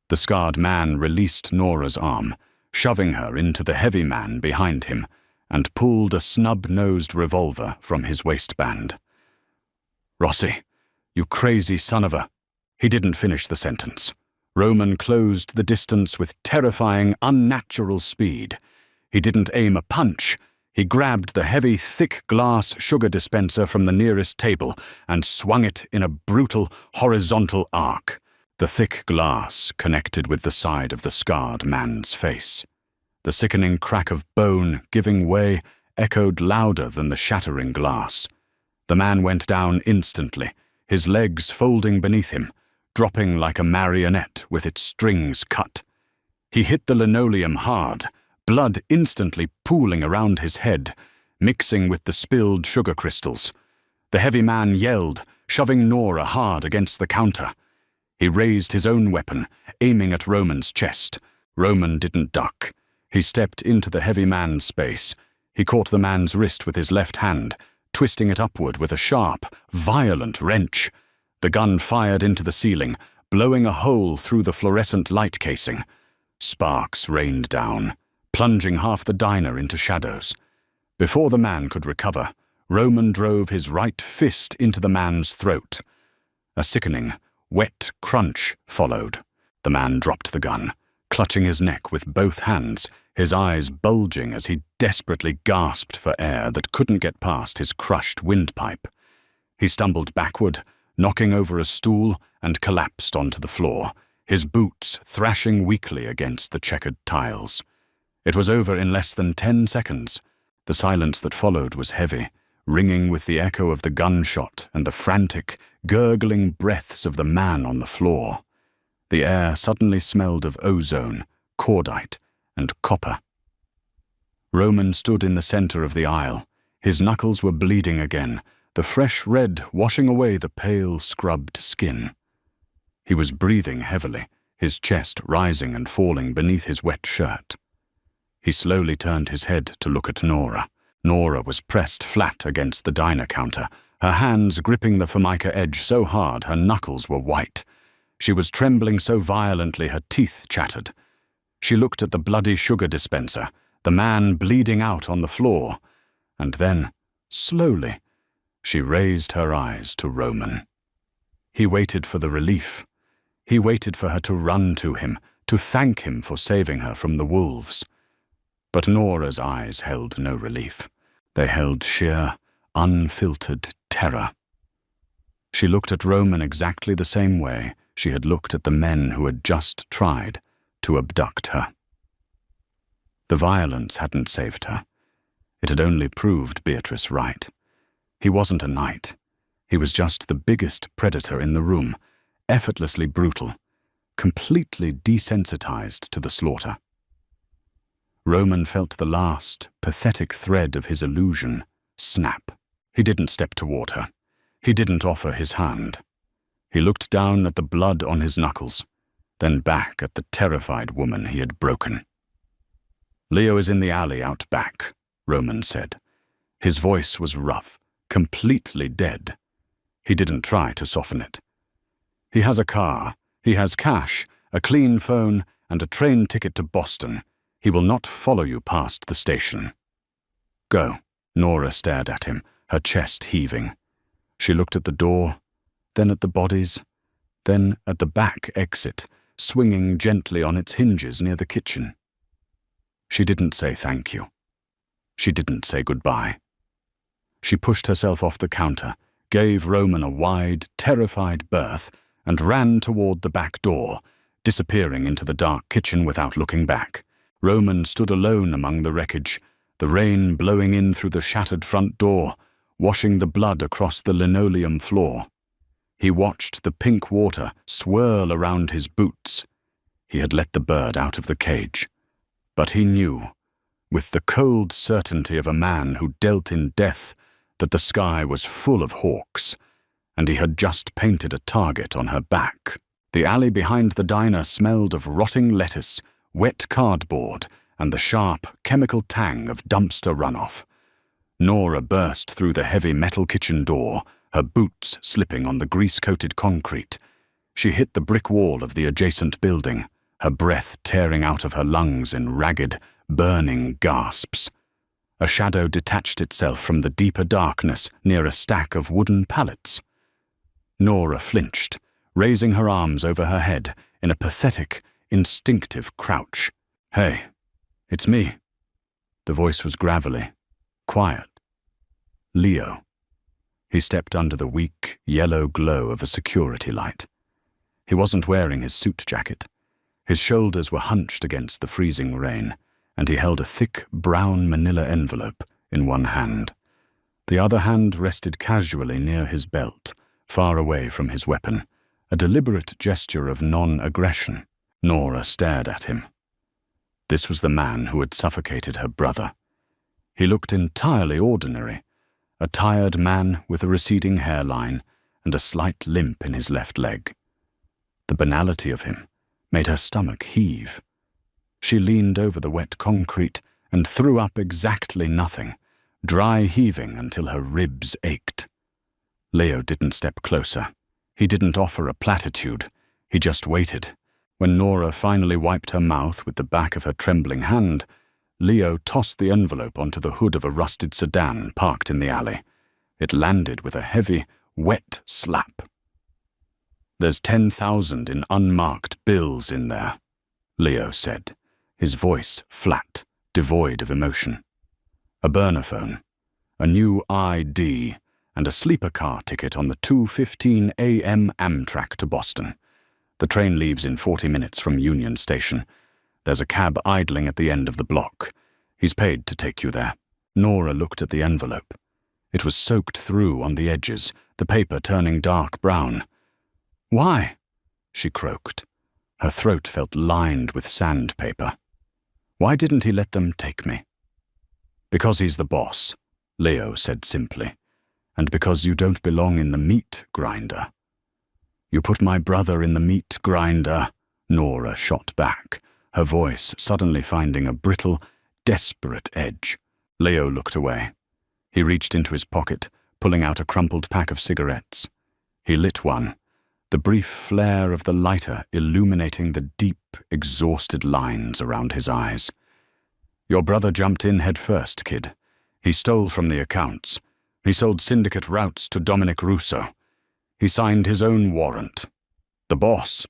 The scarred man released Nora's arm, shoving her into the heavy man behind him, and pulled a snub-nosed revolver from his waistband. Rossi, you crazy son of a... He didn't finish the sentence. Roman closed the distance with terrifying, unnatural speed. He didn't aim a punch. He grabbed the heavy, thick glass sugar dispenser from the nearest table and swung it in a brutal, horizontal arc. The thick glass connected with the side of the scarred man's face. The sickening crack of bone giving way echoed louder than the shattering glass. The man went down instantly, his legs folding beneath him, dropping like a marionette with its strings cut. He hit the linoleum hard, blood instantly pooling around his head, mixing with the spilled sugar crystals. The heavy man yelled, shoving Nora hard against the counter. He raised his own weapon, aiming at Roman's chest. Roman didn't duck. He stepped into the heavy man's space. He caught the man's wrist with his left hand, twisting it upward with a sharp, violent wrench. The gun fired into the ceiling, blowing a hole through the fluorescent light casing. Sparks rained down, plunging half the diner into shadows. Before the man could recover, Roman drove his right fist into the man's throat. A sickening, wet crunch followed. The man dropped the gun, clutching his neck with both hands, his eyes bulging as he desperately gasped for air that couldn't get past his crushed windpipe. He stumbled backward, knocking over a stool, and collapsed onto the floor, his boots thrashing weakly against the checkered tiles. It was over in less than 10 seconds. The silence that followed was heavy, ringing with the echo of the gunshot and the frantic, gurgling breaths of the man on the floor. The air suddenly smelled of ozone, cordite, and copper. Roman stood in the center of the aisle. His knuckles were bleeding again, the fresh red washing away the pale, scrubbed skin. He was breathing heavily, his chest rising and falling beneath his wet shirt. He slowly turned his head to look at Nora. Nora was pressed flat against the diner counter, her hands gripping the formica edge so hard her knuckles were white. She was trembling so violently her teeth chattered. She looked at the bloody sugar dispenser, the man bleeding out on the floor, and then, slowly, she raised her eyes to Roman. He waited for the relief. He waited for her to run to him, to thank him for saving her from the wolves. But Nora's eyes held no relief. They held sheer, unfiltered terror. She looked at Roman exactly the same way she had looked at the men who had just tried to abduct her. The violence hadn't saved her. It had only proved Beatrice right. He wasn't a knight. He was just the biggest predator in the room, effortlessly brutal, completely desensitized to the slaughter. Roman felt the last, pathetic thread of his illusion snap. He didn't step toward her. He didn't offer his hand. He looked down at the blood on his knuckles, then back at the terrified woman he had broken. "Leo is in the alley out back," Roman said. His voice was rough, completely dead. He didn't try to soften it. "He has a car, he has cash, a clean phone, and a train ticket to Boston. He will not follow you past the station." "Go." Nora stared at him, her chest heaving. She looked at the door, then at the bodies, then at the back exit, swinging gently on its hinges near the kitchen. She didn't say thank you. She didn't say goodbye. She pushed herself off the counter, gave Roman a wide, terrified berth, and ran toward the back door, disappearing into the dark kitchen without looking back. Roman stood alone among the wreckage, the rain blowing in through the shattered front door, washing the blood across the linoleum floor. He watched the pink water swirl around his boots. He had let the bird out of the cage. But he knew, with the cold certainty of a man who dealt in death, that the sky was full of hawks, and he had just painted a target on her back. The alley behind the diner smelled of rotting lettuce, wet cardboard, and the sharp, chemical tang of dumpster runoff. Nora burst through the heavy metal kitchen door, her boots slipping on the grease-coated concrete. She hit the brick wall of the adjacent building, her breath tearing out of her lungs in ragged, burning gasps. A shadow detached itself from the deeper darkness near a stack of wooden pallets. Nora flinched, raising her arms over her head in a pathetic, instinctive crouch. "Hey, it's me." The voice was gravelly, quiet. "Leo." He stepped under the weak, yellow glow of a security light. He wasn't wearing his suit jacket. His shoulders were hunched against the freezing rain, and he held a thick, brown manila envelope in one hand. The other hand rested casually near his belt, far away from his weapon, a deliberate gesture of non-aggression. Nora stared at him. This was the man who had suffocated her brother. He looked entirely ordinary, a tired man with a receding hairline and a slight limp in his left leg. The banality of him made her stomach heave. She leaned over the wet concrete and threw up exactly nothing, dry heaving until her ribs ached. Leo didn't step closer. He didn't offer a platitude. He just waited. When Nora finally wiped her mouth with the back of her trembling hand, Leo tossed the envelope onto the hood of a rusted sedan parked in the alley. It landed with a heavy, wet slap. "There's 10,000 in unmarked bills in there," Leo said, his voice flat, devoid of emotion. "A burner phone, a new ID, and a sleeper car ticket on the 2:15 a.m. Amtrak to Boston. The train leaves in 40 minutes from Union Station. There's a cab idling at the end of the block. He's paid to take you there." Nora looked at the envelope. It was soaked through on the edges, the paper turning dark brown. "Why?" she croaked. Her throat felt lined with sandpaper. "Why didn't he let them take me?" "Because he's the boss," Leo said simply. "And because you don't belong in the meat grinder." "You put my brother in the meat grinder," Nora shot back, her voice suddenly finding a brittle, desperate edge. Leo looked away. He reached into his pocket, pulling out a crumpled pack of cigarettes. He lit one, the brief flare of the lighter illuminating the deep, exhausted lines around his eyes. "Your brother jumped in head first, kid. He stole from the accounts. He sold syndicate routes to Dominic Russo. He signed his own warrant. The boss.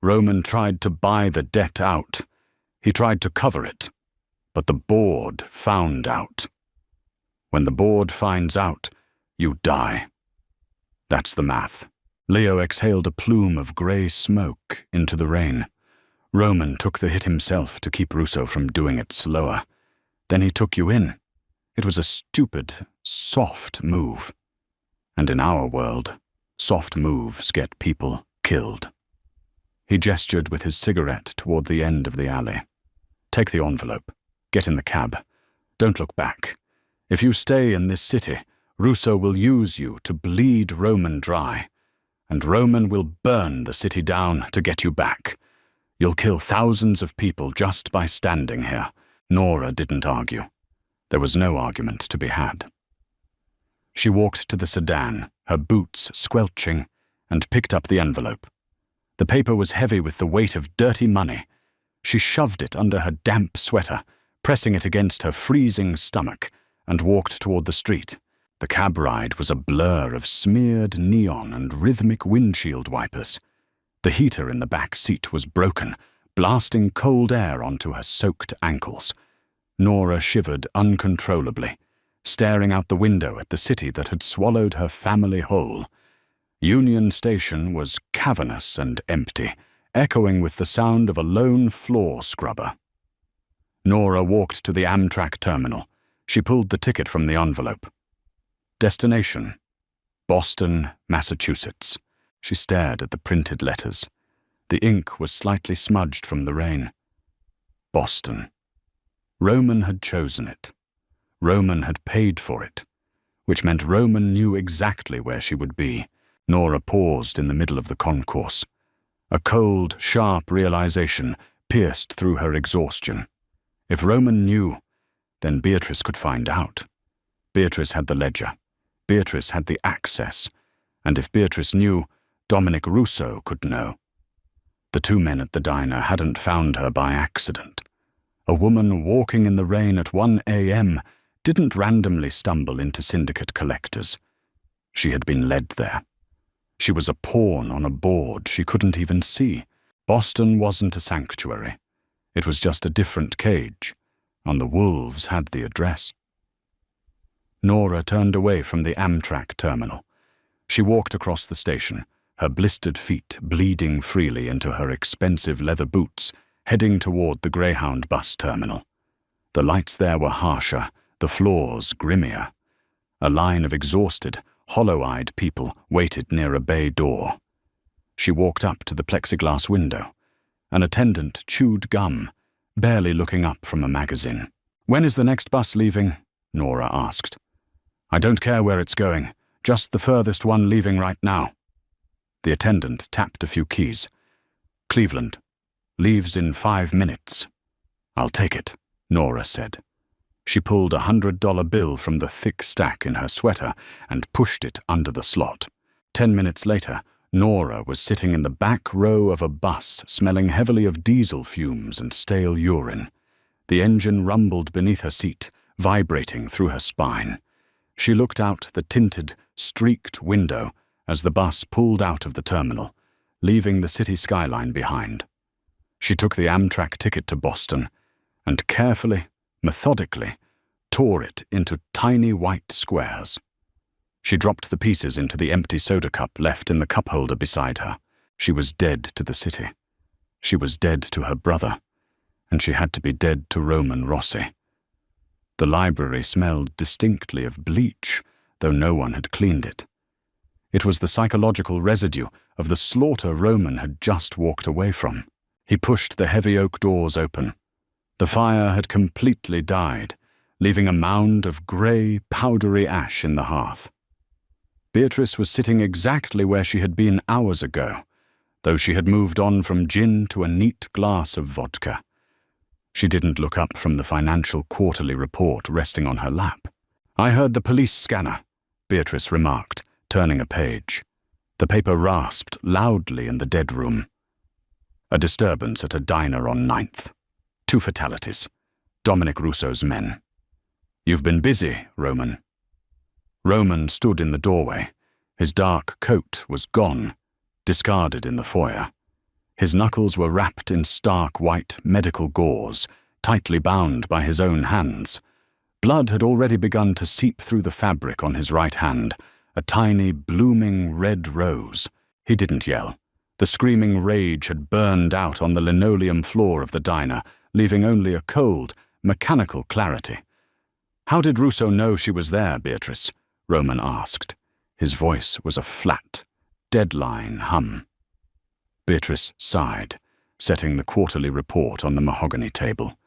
Roman tried to buy the debt out. He tried to cover it. But the board found out. When the board finds out, you die. That's the math." Leo exhaled a plume of grey smoke into the rain. "Roman took the hit himself to keep Russo from doing it slower. Then he took you in. It was a stupid, soft move. And in our world, soft moves get people killed." He gestured with his cigarette toward the end of the alley. "Take the envelope. Get in the cab. Don't look back. If you stay in this city, Russo will use you to bleed Roman dry, and Roman will burn the city down to get you back. You'll kill thousands of people just by standing here." Nora didn't argue. There was no argument to be had. She walked to the sedan, her boots squelching, and picked up the envelope. The paper was heavy with the weight of dirty money. She shoved it under her damp sweater, pressing it against her freezing stomach, and walked toward the street. The cab ride was a blur of smeared neon and rhythmic windshield wipers. The heater in the back seat was broken, blasting cold air onto her soaked ankles. Nora shivered uncontrollably, staring out the window at the city that had swallowed her family whole. Union Station was cavernous and empty, echoing with the sound of a lone floor scrubber. Nora walked to the Amtrak terminal. She pulled the ticket from the envelope. Destination: Boston, Massachusetts. She stared at the printed letters. The ink was slightly smudged from the rain. Boston. Roman had chosen it. Roman had paid for it, which meant Roman knew exactly where she would be. Nora paused in the middle of the concourse. A cold, sharp realization pierced through her exhaustion. If Roman knew, then Beatrice could find out. Beatrice had the ledger. Beatrice had the access. And if Beatrice knew, Dominic Russo could know. The two men at the diner hadn't found her by accident. A woman walking in the rain at 1 a.m. didn't randomly stumble into syndicate collectors. She had been led there. She was a pawn on a board she couldn't even see. Boston wasn't a sanctuary. It was just a different cage, and the wolves had the address. Nora turned away from the Amtrak terminal. She walked across the station, her blistered feet bleeding freely into her expensive leather boots, heading toward the Greyhound bus terminal. The lights there were harsher, the floors grimmier. A line of exhausted, hollow-eyed people waited near a bay door. She walked up to the plexiglass window. An attendant chewed gum, barely looking up from a magazine. "When is the next bus leaving?" Nora asked. "I don't care where it's going, just the furthest one leaving right now." The attendant tapped a few keys. "Cleveland. Leaves in 5 minutes." "I'll take it," Nora said. She pulled a $100 bill from the thick stack in her sweater and pushed it under the slot. 10 minutes later, Nora was sitting in the back row of a bus, smelling heavily of diesel fumes and stale urine. The engine rumbled beneath her seat, vibrating through her spine. She looked out the tinted, streaked window as the bus pulled out of the terminal, leaving the city skyline behind. She took the Amtrak ticket to Boston and carefully, methodically, tore it into tiny white squares. She dropped the pieces into the empty soda cup left in the cup holder beside her. She was dead to the city. She was dead to her brother, and she had to be dead to Roman Rossi. The library smelled distinctly of bleach, though no one had cleaned it. It was the psychological residue of the slaughter Roman had just walked away from. He pushed the heavy oak doors open. The fire had completely died, leaving a mound of grey, powdery ash in the hearth. Beatrice was sitting exactly where she had been hours ago, though she had moved on from gin to a neat glass of vodka. She didn't look up from the financial quarterly report resting on her lap. "I heard the police scanner," Beatrice remarked, turning a page. The paper rasped loudly in the dead room. "A disturbance at a diner on 9th. 2 fatalities. Dominic Russo's men. You've been busy, Roman." Roman stood in the doorway. His dark coat was gone, discarded in the foyer. His knuckles were wrapped in stark white medical gauze, tightly bound by his own hands. Blood had already begun to seep through the fabric on his right hand, a tiny, blooming red rose. He didn't yell. The screaming rage had burned out on the linoleum floor of the diner, leaving only a cold, mechanical clarity. "How did Russo know she was there, Beatrice?" Roman asked. His voice was a flat, deadline hum. Beatrice sighed, setting the quarterly report on the mahogany table.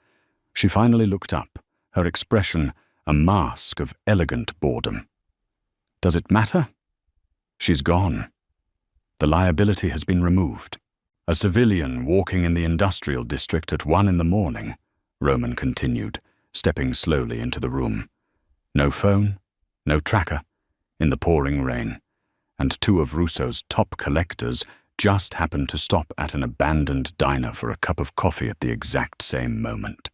She finally looked up, her expression a mask of elegant boredom. "Does it matter?" "She's gone. The liability has been removed. A civilian walking in the industrial district at 1 a.m, Roman continued, stepping slowly into the room. No phone, no tracker, in the pouring rain, and 2 of Russo's top collectors just happened to stop at an abandoned diner for a cup of coffee at the exact same moment.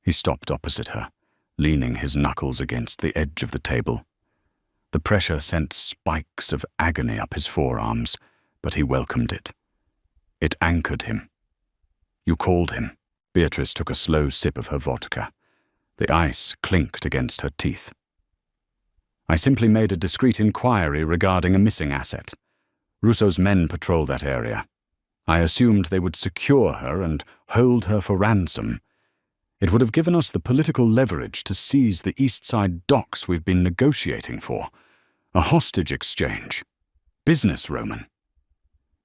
He stopped opposite her, leaning his knuckles against the edge of the table. The pressure sent spikes of agony up his forearms, but he welcomed it. It anchored him. "You called him." Beatrice took a slow sip of her vodka. The ice clinked against her teeth. "I simply made a discreet inquiry regarding a missing asset. Russo's men patrol that area. I assumed they would secure her and hold her for ransom. It would have given us the political leverage to seize the East Side docks we've been negotiating for. A hostage exchange. Business, Roman.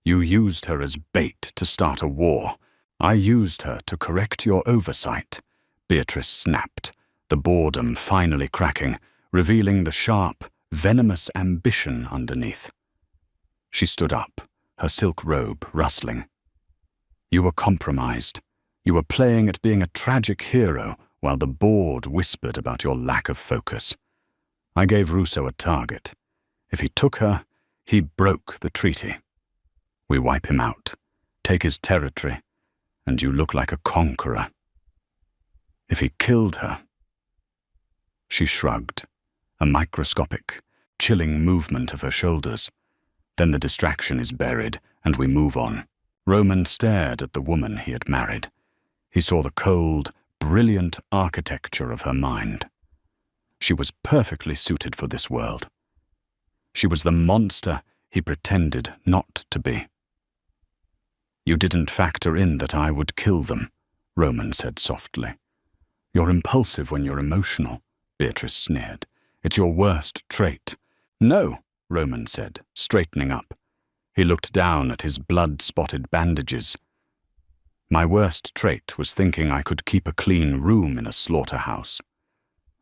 You used her as bait to start a war. I used her to correct your oversight," Beatrice snapped, the boredom finally cracking, revealing the sharp, venomous ambition underneath. She stood up, her silk robe rustling. "You were compromised. You were playing at being a tragic hero while the board whispered about your lack of focus. I gave Russo a target. If he took her, he broke the treaty. We wipe him out, take his territory, and you look like a conqueror. If he killed her..." She shrugged, a microscopic, chilling movement of her shoulders. Then the distraction is buried, and we move on. Roman stared at the woman he had married. He saw the cold, brilliant architecture of her mind. She was perfectly suited for this world. She was the monster he pretended not to be. "You didn't factor in that I would kill them," Roman said softly. "You're impulsive when you're emotional," Beatrice sneered. "It's your worst trait." "No," Roman said, straightening up. He looked down at his blood-spotted bandages. "My worst trait was thinking I could keep a clean room in a slaughterhouse.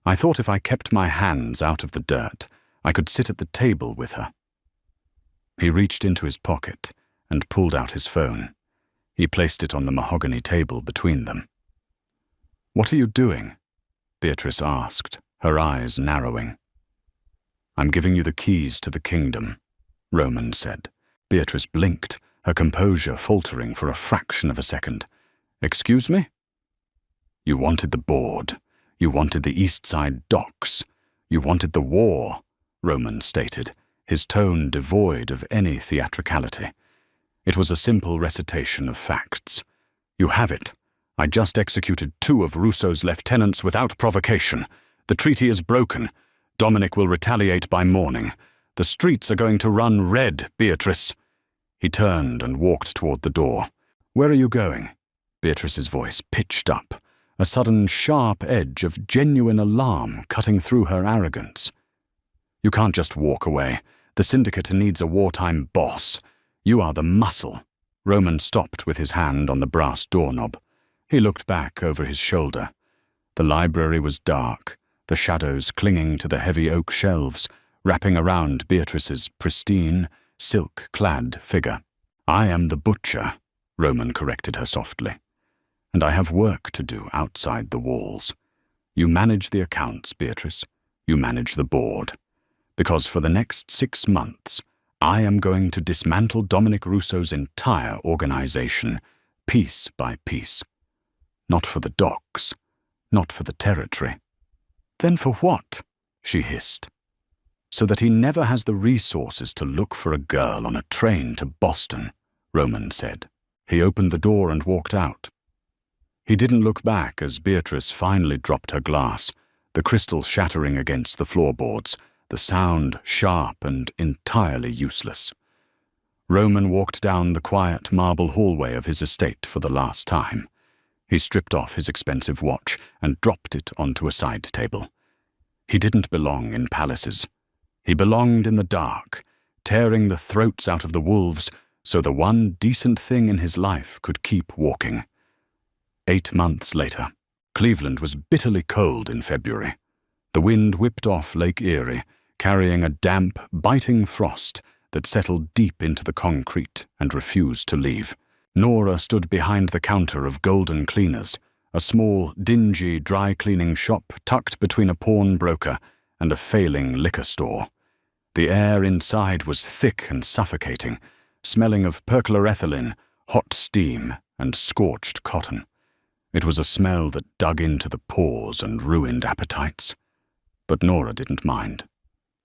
I thought if I kept my hands out of the dirt, I could sit at the table with her." He reached into his pocket and pulled out his phone. He placed it on the mahogany table between them. "What are you doing?" Beatrice asked, her eyes narrowing. "I'm giving you the keys to the kingdom," Roman said, Beatrice blinked, her composure faltering for a fraction of a second. "Excuse me?" "You wanted the board. You wanted the East Side docks. You wanted the war," Roman stated, his tone devoid of any theatricality. It was a simple recitation of facts. "You have it. I just executed 2 of Russo's lieutenants without provocation. The treaty is broken. Dominic will retaliate by morning. The streets are going to run red, Beatrice." He turned and walked toward the door. "Where are you going?" Beatrice's voice pitched up, a sudden sharp edge of genuine alarm cutting through her arrogance. "You can't just walk away. The syndicate needs a wartime boss. You are the muscle." Roman stopped with his hand on the brass doorknob. He looked back over his shoulder. The library was dark, the shadows clinging to the heavy oak shelves, wrapping around Beatrice's pristine, silk-clad figure. "I am the butcher," Roman corrected her softly. "And I have work to do outside the walls. You manage the accounts, Beatrice. You manage the board. Because for the next 6 months, I am going to dismantle Dominic Russo's entire organization, piece by piece. Not for the docks, not for the territory." "Then for what?" she hissed. "So that he never has the resources to look for a girl on a train to Boston," Roman said. He opened the door and walked out. He didn't look back as Beatrice finally dropped her glass, the crystal shattering against the floorboards, the sound sharp and entirely useless. Roman walked down the quiet marble hallway of his estate for the last time. He stripped off his expensive watch and dropped it onto a side table. He didn't belong in palaces. He belonged in the dark, tearing the throats out of the wolves so the one decent thing in his life could keep walking. 8 months later, Cleveland was bitterly cold in February. The wind whipped off Lake Erie, carrying a damp, biting frost that settled deep into the concrete and refused to leave. Nora stood behind the counter of Golden Cleaners, a small, dingy dry-cleaning shop tucked between a pawnbroker and a failing liquor store. The air inside was thick and suffocating, smelling of perchloroethylene, hot steam, and scorched cotton. It was a smell that dug into the pores and ruined appetites. But Nora didn't mind.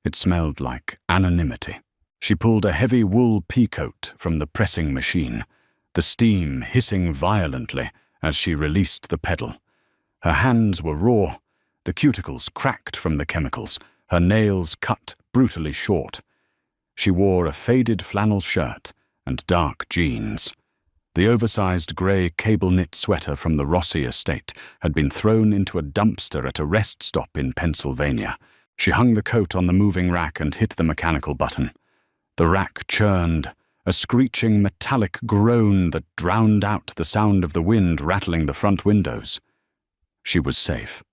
It smelled like anonymity. She pulled a heavy wool peacoat from the pressing machine, the steam hissing violently as she released the pedal. Her hands were raw, the cuticles cracked from the chemicals, her nails cut brutally short. She wore a faded flannel shirt and dark jeans. The oversized grey cable-knit sweater from the Rossi estate had been thrown into a dumpster at a rest stop in Pennsylvania. She hung the coat on the moving rack and hit the mechanical button. The rack churned, a screeching metallic groan that drowned out the sound of the wind rattling the front windows. She was safe.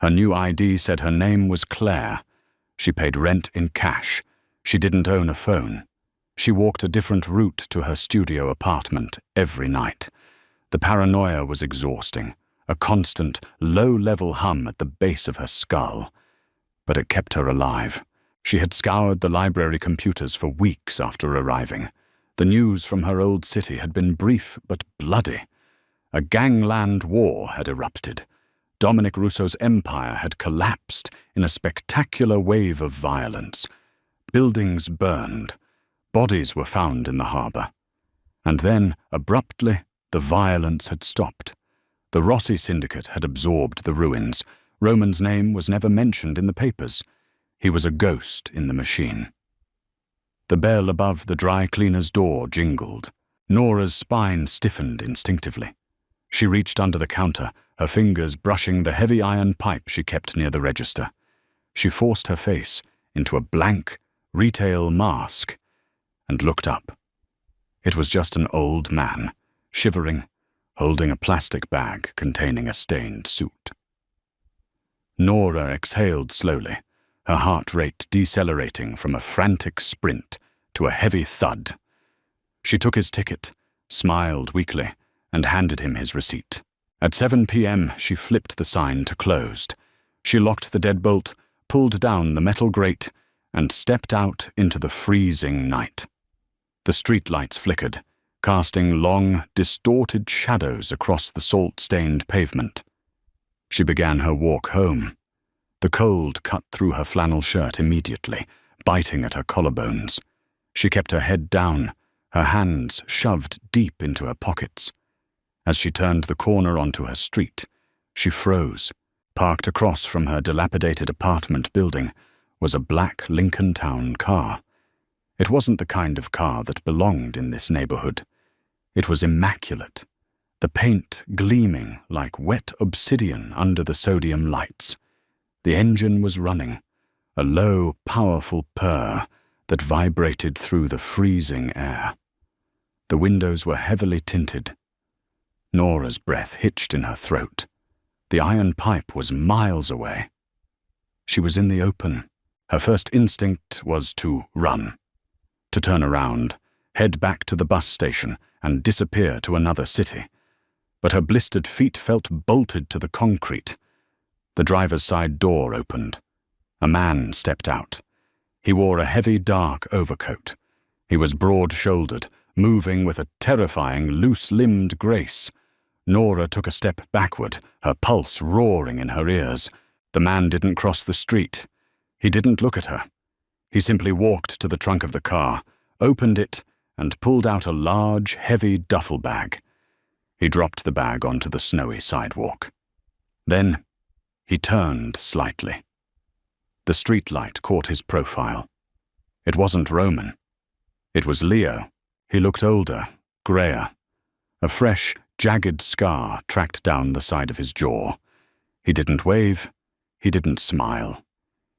Her new ID said her name was Claire. She paid rent in cash. She didn't own a phone. She walked a different route to her studio apartment every night. The paranoia was exhausting, a constant, low-level hum at the base of her skull. But it kept her alive. She had scoured the library computers for weeks after arriving. The news from her old city had been brief but bloody. A gangland war had erupted. Dominic Russo's empire had collapsed in a spectacular wave of violence. Buildings burned. Bodies were found in the harbor. And then, abruptly, the violence had stopped. The Rossi syndicate had absorbed the ruins. Roman's name was never mentioned in the papers. He was a ghost in the machine. The bell above the dry cleaner's door jingled. Nora's spine stiffened instinctively. She reached under the counter, her fingers brushing the heavy iron pipe she kept near the register. She forced her face into a blank, retail mask and looked up. It was just an old man, shivering, holding a plastic bag containing a stained suit. Nora exhaled slowly, her heart rate decelerating from a frantic sprint to a heavy thud. She took his ticket, smiled weakly, and handed him his receipt. At 7 p.m., she flipped the sign to closed. She locked the deadbolt, pulled down the metal grate, and stepped out into the freezing night. The streetlights flickered, casting long, distorted shadows across the salt-stained pavement. She began her walk home. The cold cut through her flannel shirt immediately, biting at her collarbones. She kept her head down, her hands shoved deep into her pockets. As she turned the corner onto her street, she froze. Parked across from her dilapidated apartment building was a black Lincoln Town car. It wasn't the kind of car that belonged in this neighborhood. It was immaculate, the paint gleaming like wet obsidian under the sodium lights. The engine was running, a low, powerful purr that vibrated through the freezing air. The windows were heavily tinted. Nora's breath hitched in her throat. The iron pipe was miles away. She was in the open. Her first instinct was to run, to turn around, head back to the bus station, and disappear to another city. But her blistered feet felt bolted to the concrete. The driver's side door opened. A man stepped out. He wore a heavy, dark overcoat. He was broad-shouldered, moving with a terrifying, loose-limbed grace. Nora took a step backward, her pulse roaring in her ears. The man didn't cross the street. He didn't look at her. He simply walked to the trunk of the car, opened it, and pulled out a large, heavy duffel bag. He dropped the bag onto the snowy sidewalk. Then he turned slightly. The streetlight caught his profile. It wasn't Roman. It was Leo. He looked older, grayer. A fresh, jagged scar tracked down the side of his jaw. He didn't wave. He didn't smile.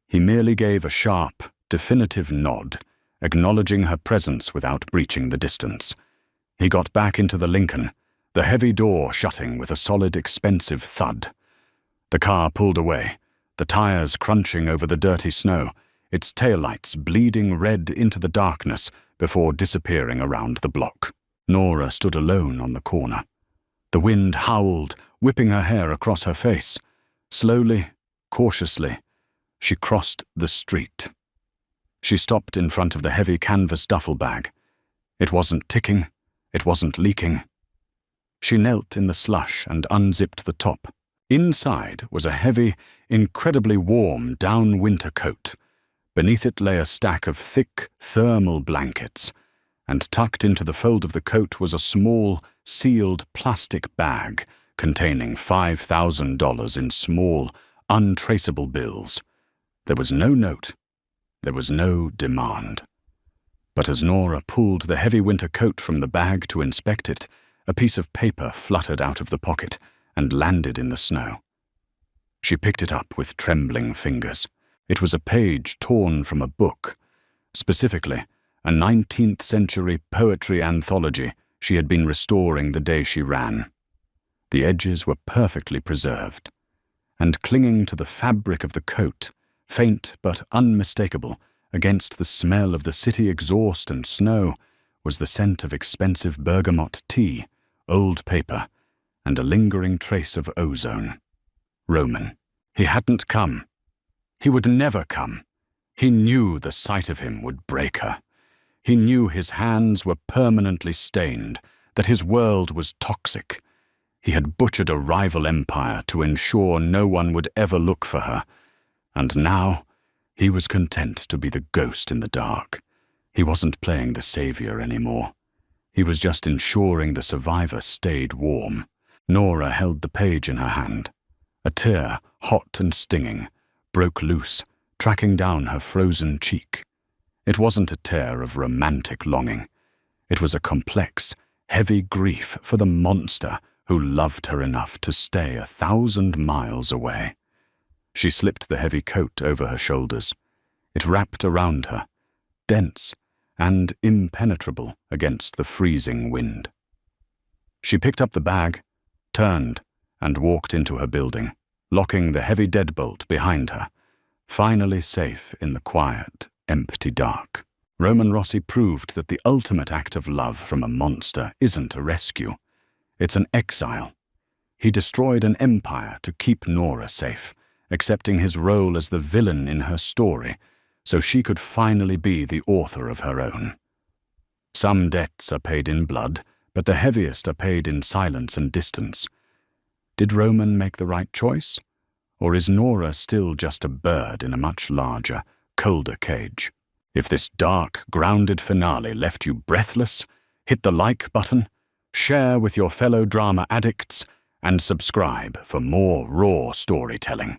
He merely gave a sharp, definitive nod, acknowledging her presence without breaching the distance. He got back into the Lincoln, the heavy door shutting with a solid, expensive thud. The car pulled away, the tires crunching over the dirty snow, its taillights bleeding red into the darkness before disappearing around the block. Nora stood alone on the corner. The wind howled, whipping her hair across her face. Slowly, cautiously, she crossed the street. She stopped in front of the heavy canvas duffel bag. It wasn't ticking. It wasn't leaking. She knelt in the slush and unzipped the top. Inside was a heavy, incredibly warm down winter coat. Beneath it lay a stack of thick, thermal blankets, and tucked into the fold of the coat was a small, sealed plastic bag containing $5,000 in small, untraceable bills. There was no note. There was no demand. But as Nora pulled the heavy winter coat from the bag to inspect it, a piece of paper fluttered out of the pocket and landed in the snow. She picked it up with trembling fingers. It was a page torn from a book, specifically a 19th century poetry anthology she had been restoring the day she ran. The edges were perfectly preserved, and clinging to the fabric of the coat, faint but unmistakable against the smell of the city exhaust and snow, was the scent of expensive bergamot tea, old paper, and a lingering trace of ozone. Roman. He hadn't come. He would never come. He knew the sight of him would break her. He knew his hands were permanently stained, that his world was toxic. He had butchered a rival empire to ensure no one would ever look for her. And now, he was content to be the ghost in the dark. He wasn't playing the savior anymore. He was just ensuring the survivor stayed warm. Nora held the page in her hand. A tear, hot and stinging, broke loose, tracking down her frozen cheek. It wasn't a tear of romantic longing. It was a complex, heavy grief for the monster who loved her enough to stay 1,000 miles away. She slipped the heavy coat over her shoulders. It wrapped around her, dense and impenetrable against the freezing wind. She picked up the bag, turned, and walked into her building, locking the heavy deadbolt behind her, finally safe in the quiet, empty dark. Roman Rossi proved that the ultimate act of love from a monster isn't a rescue. It's an exile. He destroyed an empire to keep Nora safe, accepting his role as the villain in her story, so she could finally be the author of her own. Some debts are paid in blood, but the heaviest are paid in silence and distance. Did Roman make the right choice? Or is Nora still just a bird in a much larger, colder cage? If this dark, grounded finale left you breathless, hit the like button, share with your fellow drama addicts, and subscribe for more raw storytelling.